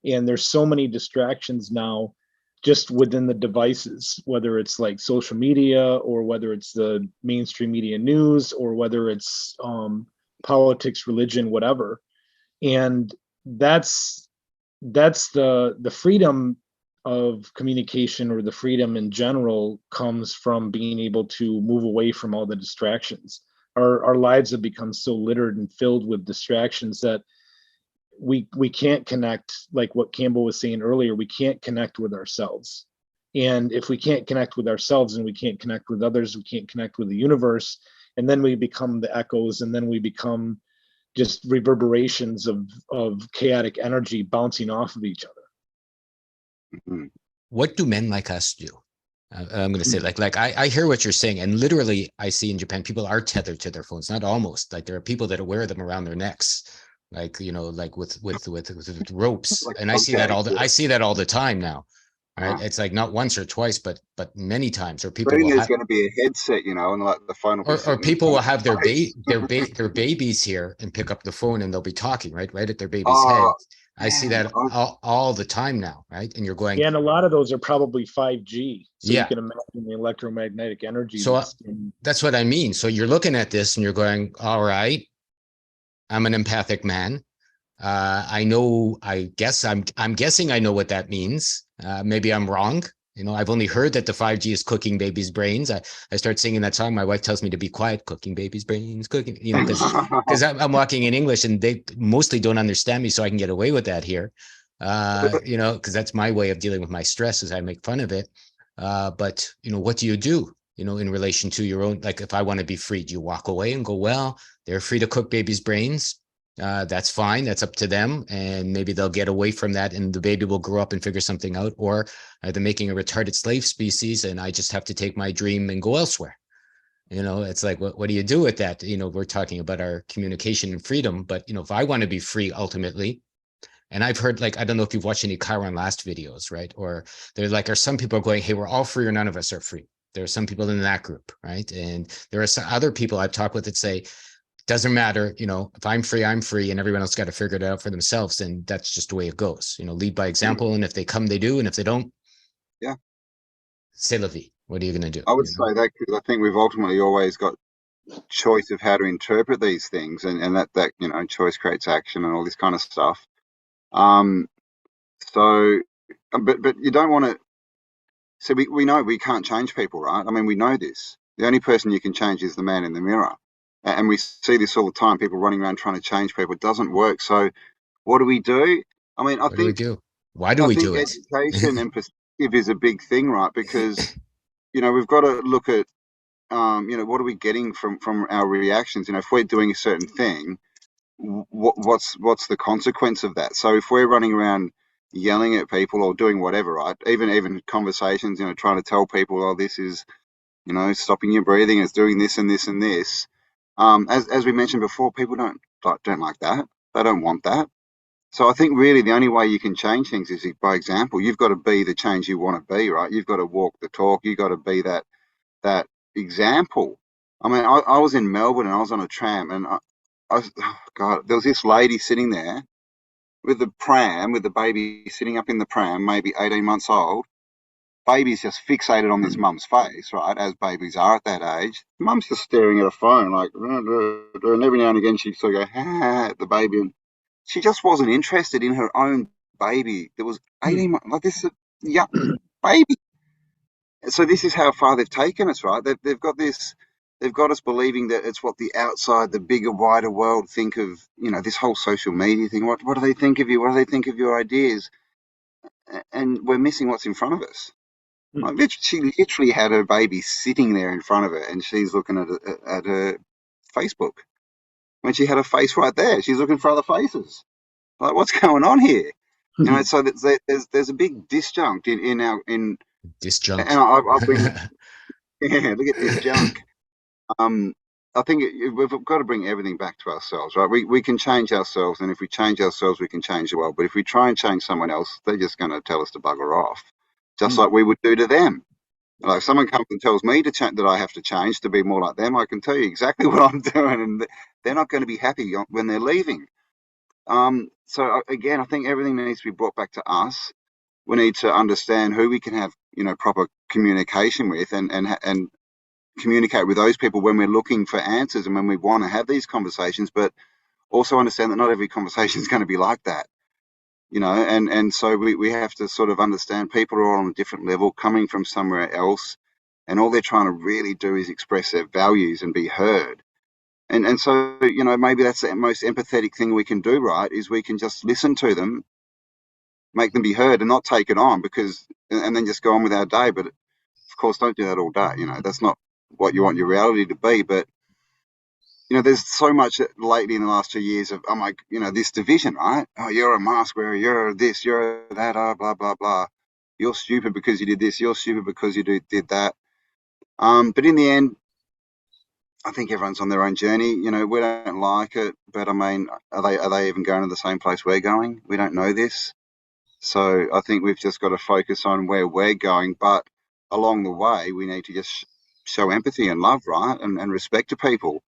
And there's so many distractions now just within the devices, whether it's like social media, or whether it's the mainstream media news, or whether it's politics, religion, whatever. And that's the freedom of communication, or the freedom in general, comes from being able to move away from all the distractions. Our lives have become so littered and filled with distractions that we can't connect, like what Campbell was saying earlier. We can't connect with ourselves. And if we can't connect with ourselves, and we can't connect with others, we can't connect with the universe. And then we become the echoes, and then we become just reverberations of chaotic energy bouncing off of each other. What do men like us do? I'm going to say, like I hear what you're saying, and literally I see in Japan people are tethered to their phones. Not almost, like there are people that wear them around their necks, like like with ropes, Like and I see that okay, I see that all the time now. Right? It's like not once or twice, but many times. Or people Betting will there's have, going to be a headset, and like the phone will be or sitting people will on have their face. their babies here and pick up the phone, and they'll be talking right at their baby's head. Oh I see man, that all the time now, right? And you're going, Yeah, and a lot of those are probably 5G. So you yeah. can imagine the electromagnetic energy So that's that's what I mean. So you're looking at this and you're going, all right, I'm an empathic man. I guess I'm guessing I know what that means. Maybe I'm wrong. I've only heard that the 5G is cooking babies' brains. I start singing that song. My wife tells me to be quiet, cooking babies' brains, cooking, because I'm walking in English and they mostly don't understand me. So I can get away with that here, because that's my way of dealing with my stress, is I make fun of it. But what do you do, in relation to your own, like if I want to be free, do you walk away and go, well, they're free to cook babies' brains? That's fine. That's up to them. And maybe they'll get away from that and the baby will grow up and figure something out. Or are they making a retarded slave species and I just have to take my dream and go elsewhere? It's like, what do you do with that? We're talking about our communication and freedom, but if I want to be free ultimately, and I've heard, like, I don't know if you've watched any Chiron Last videos, right? Or they're like, are some people going, hey, we're all free or none of us are free. There are some people in that group, right? And there are some other people I've talked with that say, doesn't matter, if I'm free, and everyone else got to figure it out for themselves. And that's just the way it goes, lead by example. And if they come, they do. And if they don't, yeah, c'est la vie. What are you going to do? I would say that because I think we've ultimately always got choice of how to interpret these things, and that choice creates action and all this kind of stuff. So, but you don't want to. So we know we can't change people, right? I mean, we know this. The only person you can change is the man in the mirror. And we see this all the time, people running around trying to change people. It doesn't work. So what do we do? I mean, What do we do? Why do we do it? Education and perspective is a big thing, right? Because, we've got to look at, what are we getting from our reactions? If we're doing a certain thing, what's the consequence of that? So if we're running around yelling at people or doing whatever, right? Even conversations, trying to tell people, oh, this is, stopping your breathing, it's doing this and this and this. As we mentioned before, people don't like that. They don't want that. So I think really the only way you can change things is by example. You've got to be the change you want to be, right? You've got to walk the talk. You've got to be that example. I mean, I was in Melbourne and I was on a tram and God, there was this lady sitting there with the pram, with the baby sitting up in the pram, maybe 18 months old. Baby's just fixated on this mum's face, right, as babies are at that age. Mum's just staring at a phone, like, and every now and again she'd sort of go, at the baby, and she just wasn't interested in her own baby. There was 18 months, like this is a young baby. So this is how far they've taken us, right? They've got this, they've got us believing that it's what the outside, the bigger, wider world think of, this whole social media thing. What do they think of you? What do they think of your ideas? And we're missing what's in front of us. She literally had her baby sitting there in front of her, and she's looking at her Facebook. When she had her face right there, she's looking for other faces. Like, what's going on here? You know, so there's a big disjunct in our in, and Disjunct. I've been yeah, look at this junk. I think we've got to bring everything back to ourselves, right? We can change ourselves, and if we change ourselves, we can change the world. But if we try and change someone else, they're just going to tell us to bugger off, just like we would do to them. Like, if someone comes and tells me to change, that I have to change to be more like them, I can tell you exactly what I'm doing, and they're not going to be happy when they're leaving. So again, I think everything needs to be brought back to us. We need to understand who we can have, proper communication with, and communicate with those people when we're looking for answers and when we want to have these conversations. But also understand that not every conversation is going to be like that, and so we have to sort of understand people are all on a different level, coming from somewhere else, and all they're trying to really do is express their values and be heard. And so, maybe that's the most empathetic thing we can do, right? Is we can just listen to them, make them be heard, and not take it on, and then just go on with our day. But of course, don't do that all day. That's not what you want your reality to be. But there's so much lately in the last 2 years of, this division, right? Oh, you're a mask wearer, you're this, you're that, blah blah blah. You're stupid because you did this. You're stupid because you did that. But in the end, I think everyone's on their own journey. We don't like it, but I mean, are they even going to the same place we're going? We don't know this. So I think we've just got to focus on where we're going. But along the way, we need to just show empathy and love, right? And respect to people.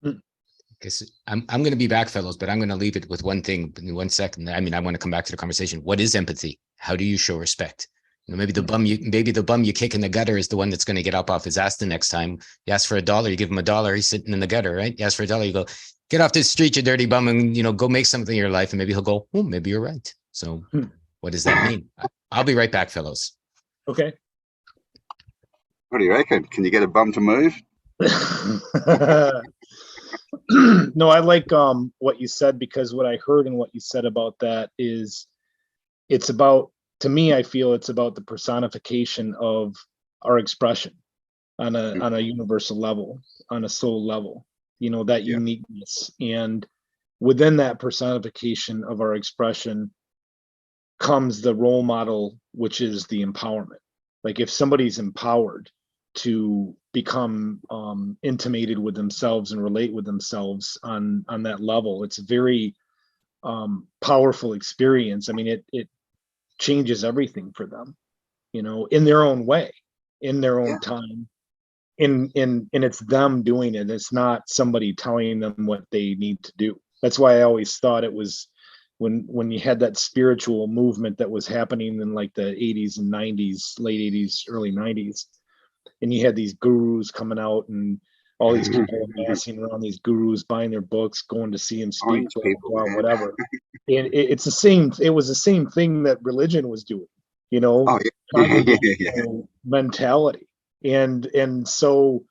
Because I'm going to be back, fellows, but I'm going to leave it with one thing in 1 second. I mean, I want to come back to the conversation. What is empathy? How do you show respect? Maybe the bum you kick in the gutter is the one that's going to get up off his ass the next time. You ask for $1, you give him $1. He's sitting in the gutter, right? You ask for $1, you go, get off this street, you dirty bum, and go make something in your life. And maybe he'll go, oh, maybe you're right. So what does that mean? I'll be right back, fellows. Okay. What do you reckon? Can you get a bum to move? No, I like what you said, because what I heard and what you said about that is, it's about, to me, I feel it's about the personification of our expression on a universal level, on a soul level, that uniqueness. And within that personification of our expression comes the role model, which is the empowerment. Like, if somebody's empowered to become intimated with themselves and relate with themselves on that level, it's a very powerful experience. I mean, it changes everything for them, in their own way, in their own time, and it's them doing it. It's not somebody telling them what they need to do. That's why I always thought it was, when you had that spiritual movement that was happening in like the 80s and 90s, late 80s, early 90s, and you had these gurus coming out, and all these people amassing around these gurus, buying their books, going to see them speak, whatever. And it was the same thing that religion was doing, mentality. And so,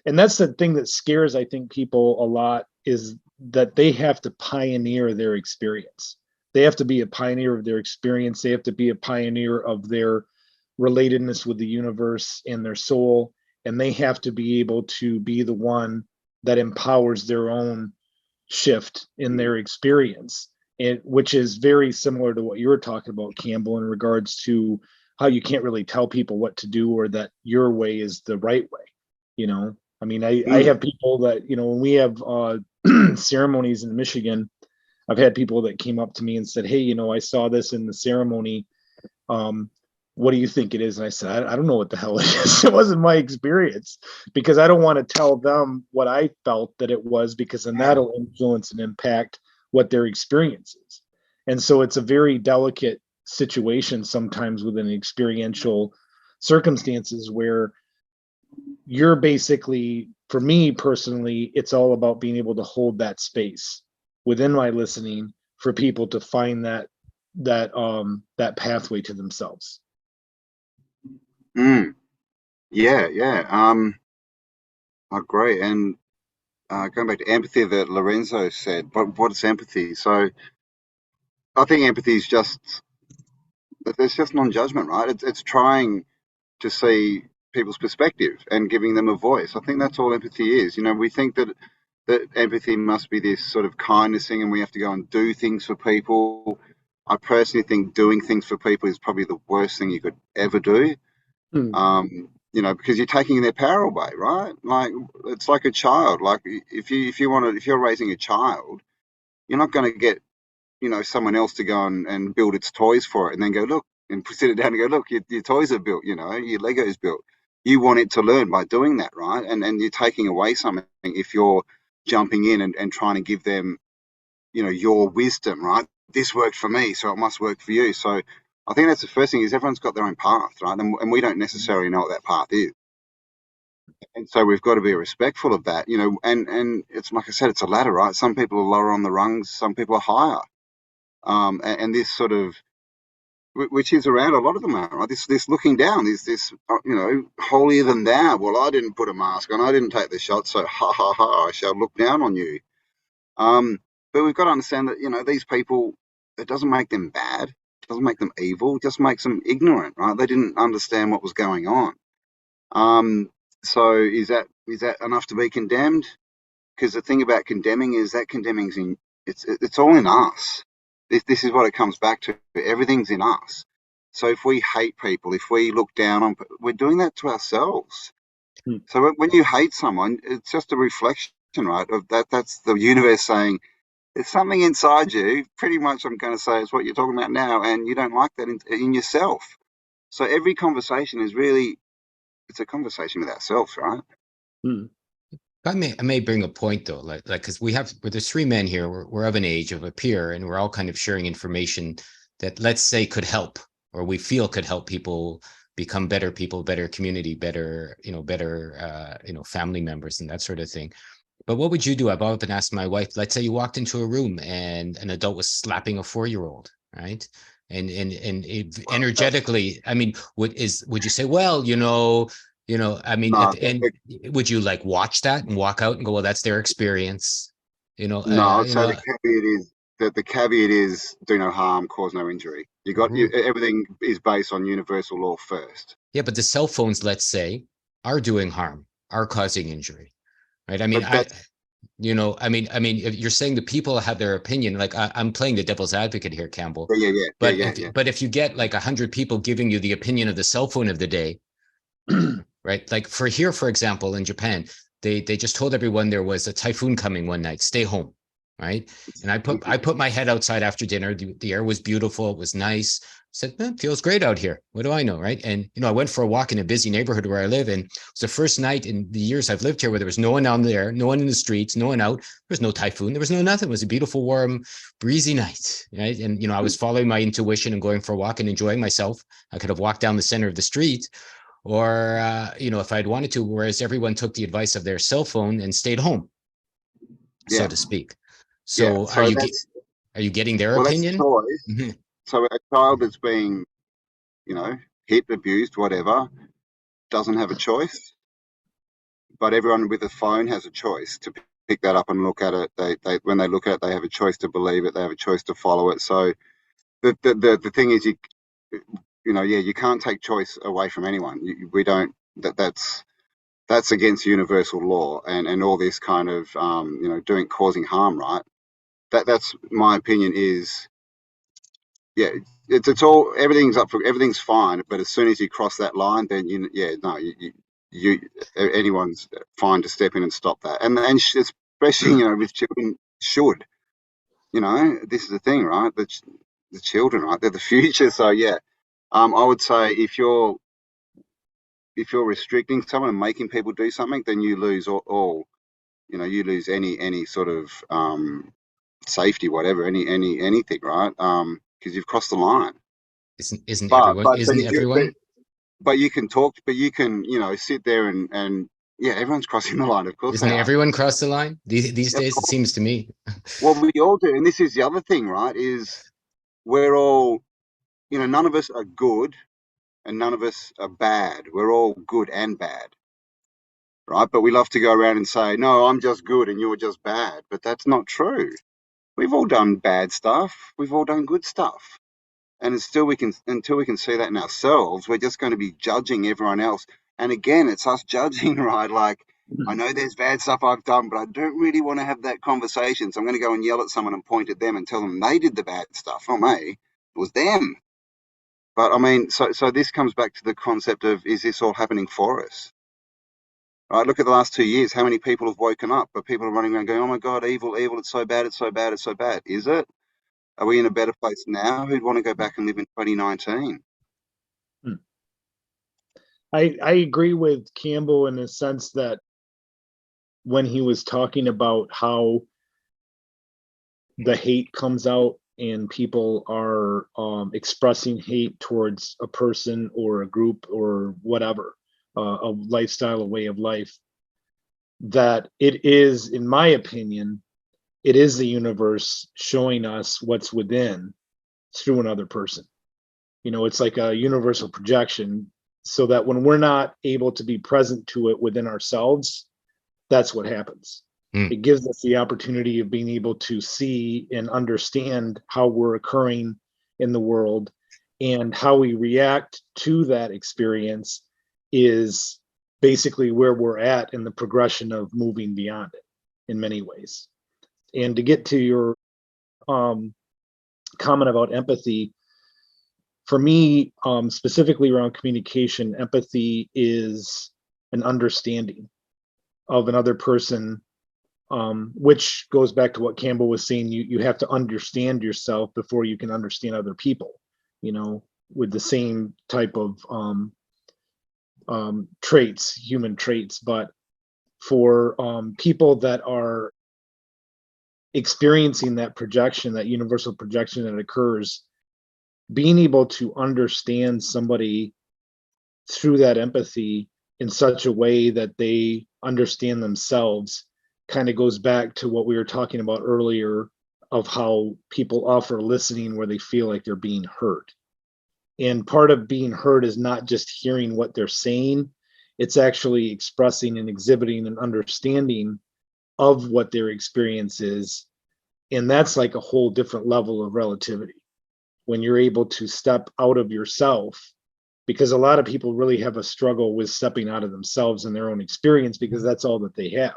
and that's the thing that scares, I think, people a lot, is that they have to pioneer their experience. They have to be a pioneer of their experience. They have to be a pioneer of their relatedness with the universe and their soul. And they have to be able to be the one that empowers their own shift in their experience, which is very similar to what you were talking about, Cambell, in regards to how you can't really tell people what to do, or that your way is the right way. I mean, I have people that, when we have ceremonies in Michigan, I've had people that came up to me and said, hey, I saw this in the ceremony. What do you think it is? And I said, I don't know what the hell it is. It wasn't my experience, because I don't want to tell them what I felt that it was, because then that'll influence and impact what their experience is. And so it's a very delicate situation sometimes within experiential circumstances, where you're basically, for me personally, it's all about being able to hold that space within my listening for people to find that pathway to themselves. I agree. And going back to empathy that Lorenzo said, but what is empathy? So I think empathy is just There's just non-judgment, right? It's trying to see people's perspective and giving them a voice. I think that's all empathy is. You know, we think that empathy must be this sort of kindness thing, and we have to go and do things for people. I personally think doing things for people is probably the worst thing you could ever do. Hmm. You know, because you're taking their power away, right? Like it's like a child. Like if you're raising a child, you're not going to get, you know, someone else to go and build its toys for it and then go, look, and sit it down and go, look, your toys are built, you know, your Lego's built. You want it to learn by doing that, right? And you're taking away something if you're jumping in and trying to give them, you know, your wisdom, right? This worked for me, so it must work for you. So I think that's the first thing is everyone's got their own path, right? And we don't necessarily know what that path is. And so we've got to be respectful of that, you know, and it's like I said, it's a ladder, right? Some people are lower on the rungs, some people are higher. And this sort of, which is around a lot of them are, right? This looking down, this you know, holier than thou. Well, I didn't put a mask on, I didn't take the shot, so ha ha ha, I shall look down on you. But we've got to understand that, you know, these people, it doesn't make them bad, it doesn't make them evil, it just makes them ignorant, right? They didn't understand what was going on. So is that enough to be condemned? Because the thing about condemning is that condemning's in it's all in us. This is what it comes back to. Everything's in us. So if we hate people, if we look down on, we're doing that to ourselves. Hmm. So when you hate someone, it's just a reflection, right? Of that. That's the universe saying there's something inside you. Pretty much, I'm going to say it's what you're talking about now, and you don't like that in yourself. So every conversation is really, it's a conversation with ourselves, right? Hmm. I may bring a point though, like because there's three men here. We're of an age of a peer, and we're all kind of sharing information that, let's say, could help, or we feel could help people become better people, better community, better family members and that sort of thing. But what would you do? I've often asked my wife. Let's say you walked into a room and an adult was slapping a 4-year-old, right? And energetically, I mean, would you say, well, I mean, No, would you like watch that and walk out and go, well, that's their experience, no, I'd say the caveat is do no harm, cause no injury. Everything is based on universal law first. Yeah, but the cell phones, let's say, are doing harm, are causing injury, right? I mean, if you're saying the people have their opinion, like I'm playing the devil's advocate here, Campbell. Yeah. But if you get like 100 people giving you the opinion of the cell phone of the day, right? Like for example, in Japan, they just told everyone there was a typhoon coming one night, stay home, right? And I put my head outside after dinner. The air was beautiful, it was nice. I said, it feels great out here. What do I know, right? And I went for a walk in a busy neighborhood where I live, and it was the first night in the years I've lived here where there was no one down there, no one in the streets, no one out. There was no typhoon, there was no nothing. It was a beautiful, warm, breezy night, right? And I was following my intuition and going for a walk and enjoying myself. I could have walked down the center of the street, or if I'd wanted to, whereas everyone took the advice of their cell phone and stayed home, so to speak. So, are you getting their opinion? That's choice. Mm-hmm. So a child that's being, hit, abused, whatever, doesn't have a choice. But everyone with a phone has a choice to pick that up and look at it. They when they look at it, they have a choice to believe it. They have a choice to follow it. So the thing is, you can't take choice away from anyone. We don't. That's against universal law and all this kind of causing harm, right? That's my opinion is, yeah, it's all, everything's fine, but as soon as you cross that line, then anyone's fine to step in and stop that, and especially with children should, this is the thing, right? The children, right? They're the future, so yeah, I would say if you're restricting someone and making people do something, then you lose all you lose any sort of safety, whatever, anything, right? Because you've crossed the line. Isn't everyone? But you can talk, but you can, sit there and yeah, everyone's crossing the line, of course. Isn't everyone crossed the line these days? It seems to me. Well, we all do, and this is the other thing, right? Is we're all, none of us are good, and none of us are bad. We're all good and bad, right? But we love to go around and say, no, I'm just good and you're just bad. But that's not true. We've all done bad stuff. We've all done good stuff. And until we can see that in ourselves, we're just going to be judging everyone else. And again, it's us judging, right? Like, I know there's bad stuff I've done, but I don't really want to have that conversation. So I'm going to go and yell at someone and point at them and tell them they did the bad stuff, not me. It was them. But I mean, so this comes back to the concept of, is this all happening for us? Right, look at the last 2 years. How many people have woken up? But people are running around going, "Oh my God, evil, evil! It's so bad, it's so bad, it's so bad." Is it? Are we in a better place now? Who'd want to go back and live in 2019? I agree with Cambell in the sense that when he was talking about how the hate comes out and people are expressing hate towards a person or a group or whatever, a lifestyle, a way of life, that it is, in my opinion, it is the universe showing us what's within through another person. You know, it's like a universal projection, so that when we're not able to be present to it within ourselves, that's what happens. It gives us the opportunity of being able to see and understand how we're occurring in the world, and how we react to that experience is basically where we're at in the progression of moving beyond it in many ways. And to get to your comment about empathy, for me, specifically around communication, empathy is an understanding of another person, which goes back to what Cambell was saying. You have to understand yourself before you can understand other people, you know, with the same type of traits, human traits. But for people that are experiencing that projection, that universal projection that occurs, being able to understand somebody through that empathy in such a way that they understand themselves kind of goes back to what we were talking about earlier of how people offer listening where they feel like they're being heard. And part of being heard is not just hearing what they're saying, it's actually expressing and exhibiting an understanding of what their experience is. And that's like a whole different level of relativity when you're able to step out of yourself, because a lot of people really have a struggle with stepping out of themselves and their own experience because that's all that they have.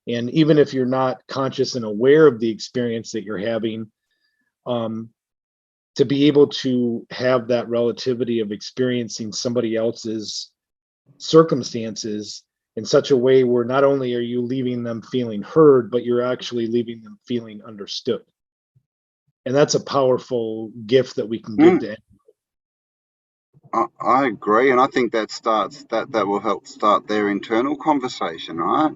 And even if you're not conscious and aware of the experience that you're having, to be able to have that relativity of experiencing somebody else's circumstances in such a way where not only are you leaving them feeling heard, but you're actually leaving them feeling understood. And that's a powerful gift that we can give to anyone. I agree, and I think that will help start their internal conversation, right?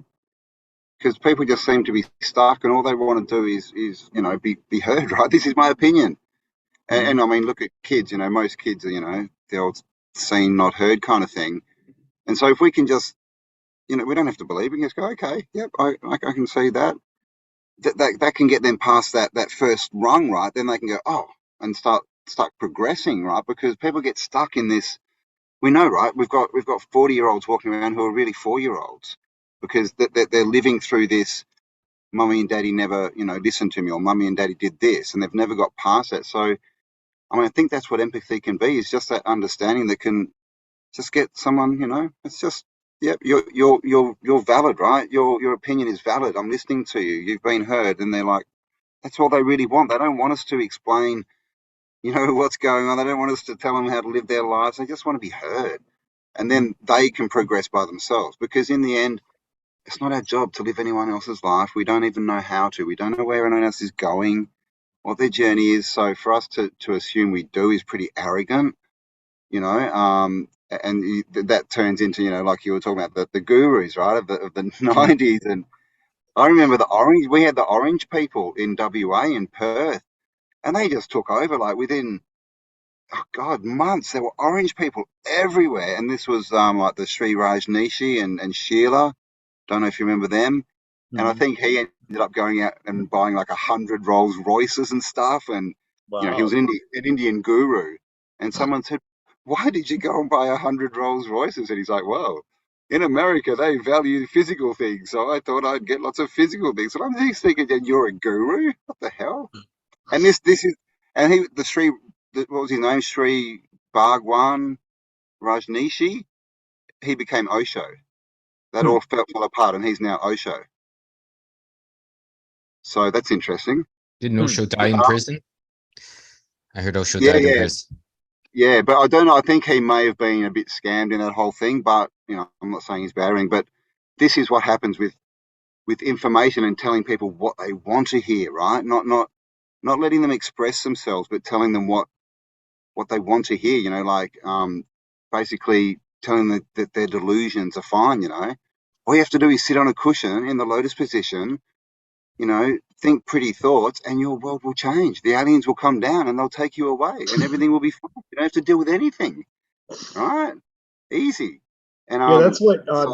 Because people just seem to be stuck, and all they want to do is be heard, right? This is my opinion, and I mean, look at kids. Most kids are the old seen not heard kind of thing. And so if we can just we don't have to believe. We can just go, okay, yep, I can see that. That can get them past that first rung, right? Then they can go, and start progressing, right? Because people get stuck in this. We know, right? We've got 40-year-olds walking around who are really 4-year-olds because they're living through this. Mummy and Daddy never, listened to me, or Mummy and Daddy did this, and they've never got past that. So, I mean, I think that's what empathy can be, is just that understanding that can just get someone, it's just, yep, you're valid, right? Your opinion is valid. I'm listening to you. You've been heard. And they're like, that's all they really want. They don't want us to explain, what's going on. They don't want us to tell them how to live their lives. They just want to be heard. And then they can progress by themselves, because in the end, it's not our job to live anyone else's life. We don't even know how to. We don't know where anyone else is going, what their journey is. So for us to assume we do is pretty arrogant, and that turns into, like you were talking about, the gurus, right, of the 90s. And I remember we had the orange people in WA, in Perth, and they just took over, like within, months. There were orange people everywhere. And this was like the Sri Rajneeshi and Sheila. Don't know if you remember them. And I think he ended up going out and buying like 100 Rolls Royces and stuff. And, he was an Indian guru. And someone said, why did you go and buy 100 Rolls Royces? And he's like, well, in America, they value physical things. So I thought I'd get lots of physical things. And I'm just thinking, you're a guru? What the hell? And this is, and the what was his name? Sri Bhagwan Rajneeshi. He became Osho. That all fell apart, and he's now Osho. So that's interesting. Didn't Osho die in prison? I heard Osho Yeah, died in yeah. prison. Yeah, but I don't know. I think he may have been a bit scammed in that whole thing. But I'm not saying he's battering. But this is what happens with information and telling people what they want to hear, right? Not letting them express themselves, but telling them what they want to hear. Basically telling them that their delusions are fine. All you have to do is sit on a cushion in the lotus position. Think pretty thoughts, and your world will change. The aliens will come down and they'll take you away, and everything will be fine. You don't have to deal with anything, right? Easy. And Yeah,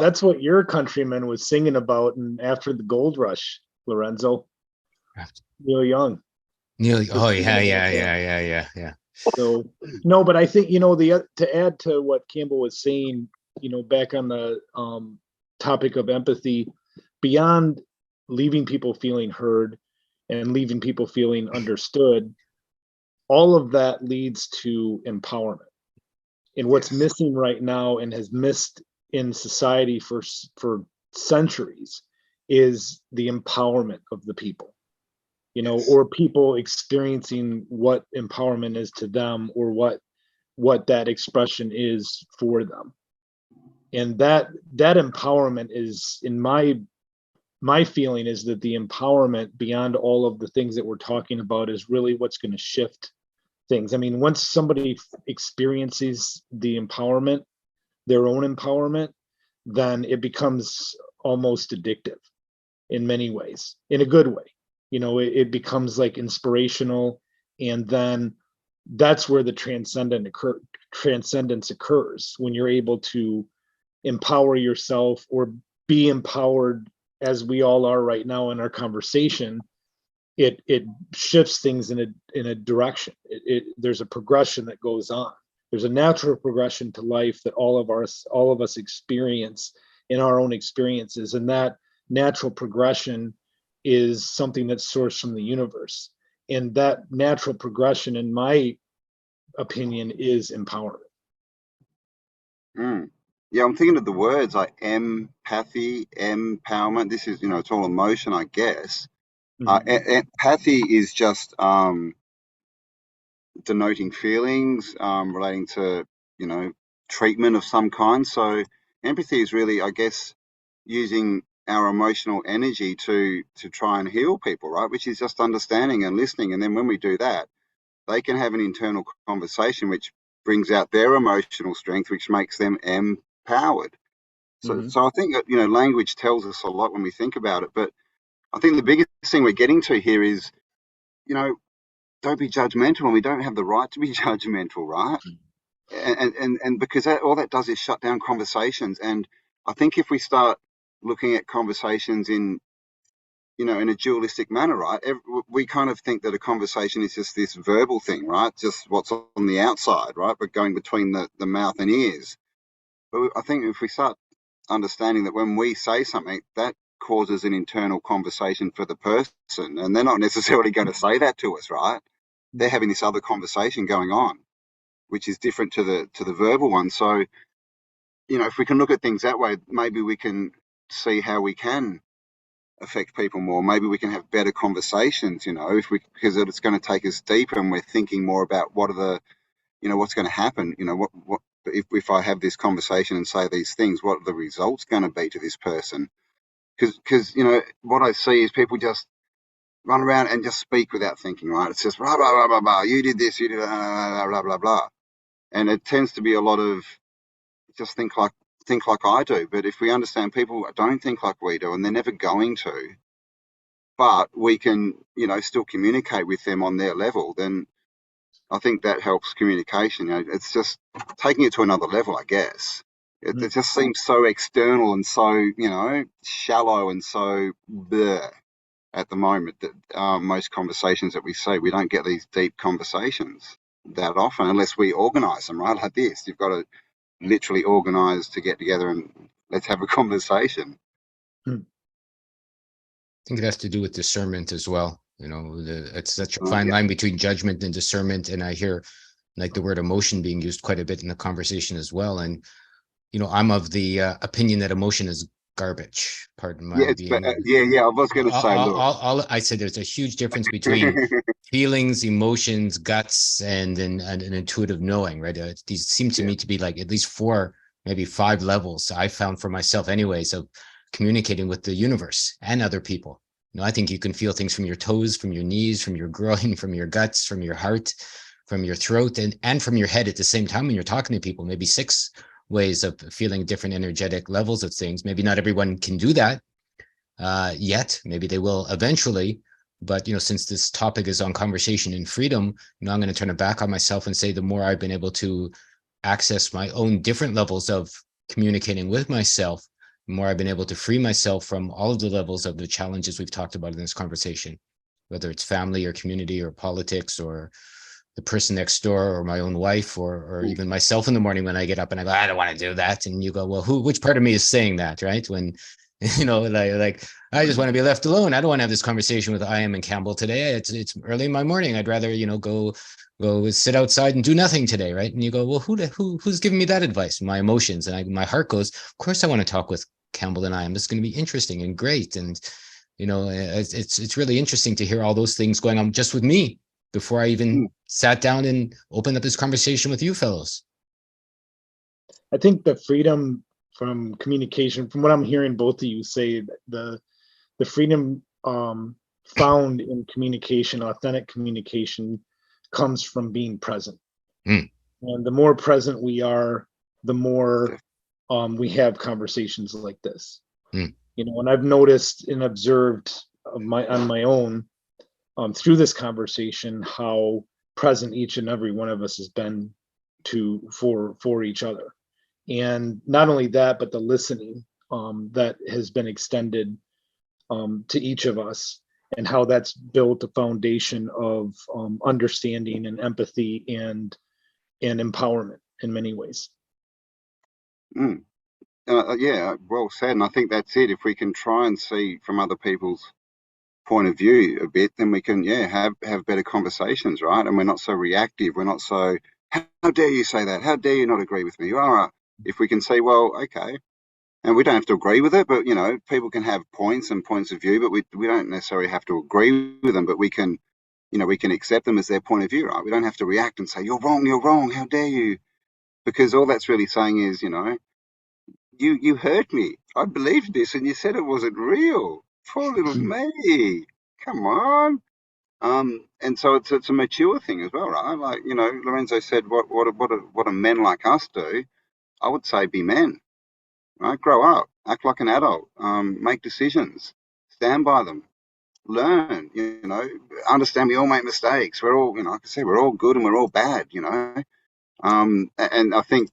that's what your countryman was singing about, and after the gold rush, Lorenzo, Neil Young. Oh yeah. So no, but I think to add to what Campbell was saying, back on the topic of empathy, beyond leaving people feeling heard and leaving people feeling understood, all of that leads to empowerment. And what's missing right now, and has missed in society for centuries, is the empowerment of the people, or people experiencing what empowerment is to them, or what that expression is for them. And that empowerment is, in my feeling, is that the empowerment, beyond all of the things that we're talking about, is really what's going to shift things. I mean, once somebody experiences the empowerment, their own empowerment, then it becomes almost addictive in many ways, in a good way. It becomes like inspirational, and then that's where the transcendence occurs, when you're able to empower yourself, or be empowered, as we all are right now in our conversation. It shifts things in a direction. There's a progression that goes on. There's a natural progression to life that all of us experience in our own experiences, and that natural progression is something that's sourced from the universe. And that natural progression, in my opinion, is empowerment. Yeah, I'm thinking of the words like empathy, empowerment. This is, it's all emotion, I guess. Empathy is just denoting feelings relating to, treatment of some kind. So empathy is really, I guess, using our emotional energy to try and heal people, right? Which is just understanding and listening. And then when we do that, they can have an internal conversation which brings out their emotional strength, which makes them empowered. So I think that, language tells us a lot when we think about it. But I think the biggest thing we're getting to here is, don't be judgmental, and we don't have the right to be judgmental, right? And because all that does is shut down conversations. And I think if we start looking at conversations in a dualistic manner, right? We kind of think that a conversation is just this verbal thing, right? Just what's on the outside, right? But going between the mouth and ears. But I think if we start understanding that when we say something, that causes an internal conversation for the person, and they're not necessarily going to say that to us, right? They're having this other conversation going on, which is different to the verbal one. So, if we can look at things that way, maybe we can see how we can affect people more. Maybe we can have better conversations, because it's going to take us deeper, and we're thinking more about what are the, what's going to happen, what if I have this conversation and say these things, what are the results going to be to this person? Because what I see is people just run around and just speak without thinking, right? It's just blah, blah, blah, blah, blah. You did this, you did blah, blah, blah, blah. And it tends to be a lot of just think like I do. But if we understand people don't think like we do, and they're never going to, but we can, still communicate with them on their level, then I think that helps communication. It's just taking it to another level, I guess. It just seems so external and so, shallow and so bleh at the moment that most conversations that we see, we don't get these deep conversations that often unless we organise them, right? Like this, you've got to literally organise to get together and let's have a conversation. I think it has to do with discernment as well. It's such a fine line between judgment and discernment. And I hear like the word emotion being used quite a bit in the conversation as well. And, you know, I'm of the opinion that emotion is garbage. Pardon my being. Yeah. I was going to say, look. I said there's a huge difference between feelings, emotions, guts, and an intuitive knowing, right? These seem to me to be like at least 4, maybe 5 levels I found for myself anyways of communicating with the universe and other people. You know, I think you can feel things from your toes, from your knees, from your groin, from your guts, from your heart, from your throat, and from your head at the same time when you're talking to people, maybe 6 ways of feeling different energetic levels of things. Maybe not everyone can do that yet. Maybe they will eventually. But, you know, since this topic is on conversation and freedom, you know, I'm going to turn it back on myself and say the more I've been able to access my own different levels of communicating with myself, the more I've been able to free myself from all of the levels of the challenges we've talked about in this conversation, whether it's family or community or politics or the person next door or my own wife or even myself in the morning when I get up and I go, I don't want to do that. And you go, well, which part of me is saying that, right? When, you know, like I just want to be left alone. I don't want to have this conversation with Iam and Cambell today. It's early in my morning. I'd rather, you know, go sit outside and do nothing today, right? And you go, well, who's giving me that advice? My emotions. And my heart goes, of course I want to talk with Cambell and Iam. This is going to be interesting and great. And, you know, it's really interesting to hear all those things going on just with me before I even sat down and opened up this conversation with you fellows. I think the freedom from communication, from what I'm hearing both of you say, the freedom found in communication, authentic communication, comes from being present. And the more present we are, the more we have conversations like this. You know, and I've noticed and observed on my own through this conversation how present each and every one of us has been for each other. And not only that, but the listening that has been extended to each of us, and how that's built a foundation of understanding and empathy and empowerment in many ways. Yeah, well said. And I think that's it. If we can try and see from other people's point of view a bit, then we can, have better conversations, right? And we're not so reactive. We're not so, how dare you say that? How dare you not agree with me? All right. If we can say, well, okay, and we don't have to agree with it, but, you know, people can have points and points of view, but we don't necessarily have to agree with them, but we can, you know, we can accept them as their point of view, right? We don't have to react and say, you're wrong, how dare you? Because all that's really saying is, you know, you hurt me. I believed this and you said it wasn't real. Poor little me. Come on. And so it's a mature thing as well, right? Like, you know, Lorenzo said, what do men like us do? I would say be men, right? Grow up, act like an adult, make decisions, stand by them, learn, you know, understand we all make mistakes. We're all, you know, like I say, we're all good and we're all bad, you know. And I think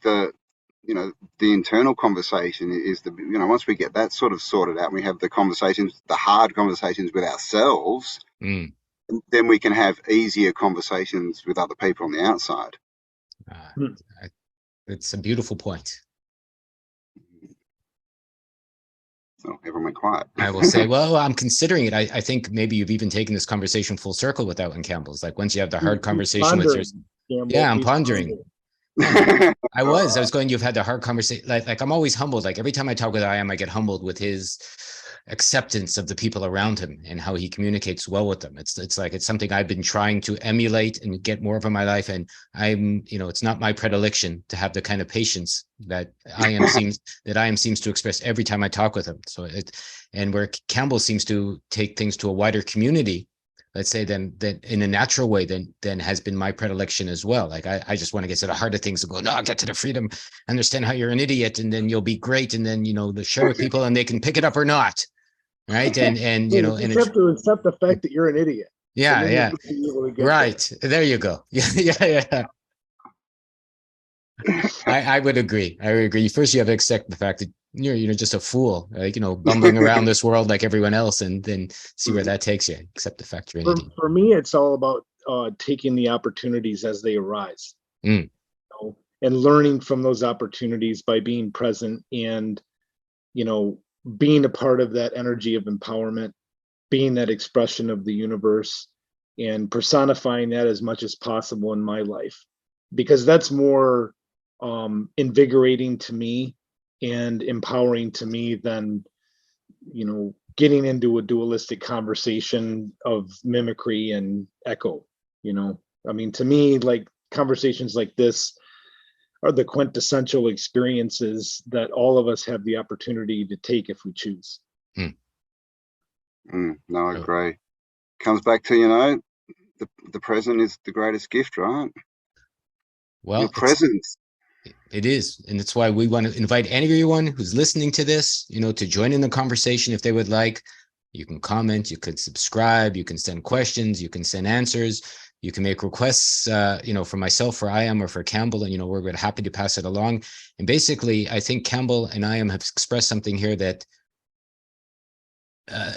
you know, the internal conversation is you know, once we get that sort of sorted out, and we have the conversations, the hard conversations with ourselves, then we can have easier conversations with other people on the outside. It's a beautiful point. Oh, everyone went quiet. I will say, well, I'm considering it. I think maybe you've even taken this conversation full circle with Owen Campbell's. Like once you have the hard conversation with your, I'm pondering. I was going, you've had the hard conversation. Like I'm always humbled. Like every time I talk with Iam, I get humbled with his acceptance of the people around him and how he communicates well with them. It's like, it's something I've been trying to emulate and get more of in my life. And I'm, you know, it's not my predilection to have the kind of patience that Iam seems to express every time I talk with him. So and where Cambell seems to take things to a wider community, let's say, then in a natural way, then has been my predilection as well. Like I just want to get to the heart of things and go, no, get to the freedom, understand how you're an idiot, and then you'll be great. And then, you know, share with people and they can pick it up or not. Right. And you know, you have to accept the fact that you're an idiot. Yeah. Right. There you go. Yeah. I would agree. First, you have to accept the fact that you're just a fool, like, you know, bumbling around this world like everyone else, and then see where that takes you. Accept the fact you're an idiot. For me, it's all about taking the opportunities as they arise, you know, and learning from those opportunities by being present and, you know, being a part of that energy of empowerment, being that expression of the universe, and personifying that as much as possible in my life. because that's more invigorating to me and empowering to me than, getting into a dualistic conversation of mimicry and echo. I mean, to me, like, conversations like this are the quintessential experiences that all of us have the opportunity to take if we choose. No, I agree. Comes back to, the present is the greatest gift, right? Well, Your presence. It is. And that's why we want to invite anyone who's listening to this, to join in the conversation if they would like. You can comment, you can subscribe, you can send questions, you can send answers, you can make requests, for myself, for Iam, or for Cambell, and, we're happy to pass it along. And basically, I think Cambell and Iam have expressed something here that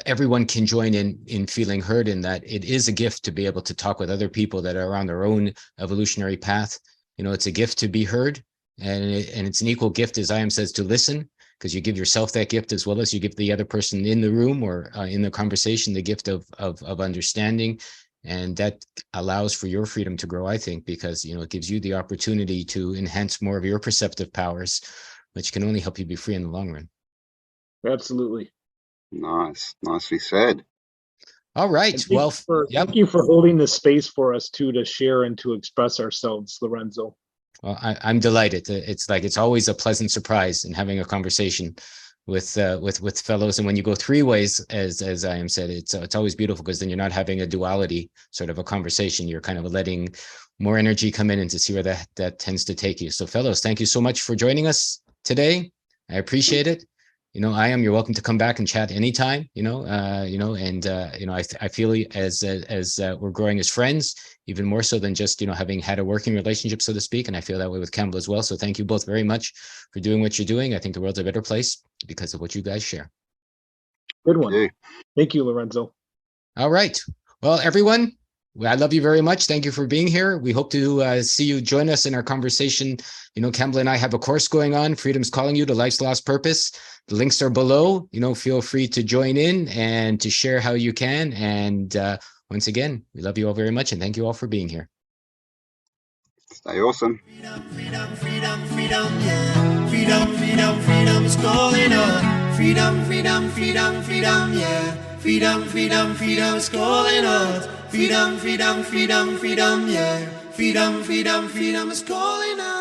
everyone can join in feeling heard, in that it is a gift to be able to talk with other people that are on their own evolutionary path. It's a gift to be heard, and it's an equal gift, as Iam says, to listen, because you give yourself that gift as well as you give the other person in the room or in the conversation the gift of understanding. And that allows for your freedom to grow, I think, because, it gives you the opportunity to enhance more of your perceptive powers, which can only help you be free in the long run. Absolutely. Nice. Nicely said. All right. Well, thank you for holding the space for us too, to share and to express ourselves, Lorenzo. Well, I'm delighted. It's always a pleasant surprise in having a conversation with fellows. And when you go three ways, as Iam said, it's always beautiful, because then you're not having a duality sort of a conversation. You're kind of letting more energy come in and to see where that tends to take you. So fellows, thank you so much for joining us today. I appreciate it. Iam, you're welcome to come back and chat anytime, I feel as we're growing as friends, even more so than just, having had a working relationship, so to speak. And I feel that way with Cambell as well. So thank you both very much for doing what you're doing. I think the world's a better place because of what you guys share. Good one. Thank you, Lorenzo. All right. Well, everyone, I love you very much. Thank you for being here. We hope to see you join us in our conversation. Cambell and I have a course going on, Freedom's Calling You to Life's Lost Purpose. The links are below. Feel free to join in and to share how you can. And once again, we love you all very much, and thank you all for being here. Stay awesome. Freedom, yeah. Freedom is calling on. Freedom, yeah. Freedom is calling on. Freedom, yeah. Freedom is calling on.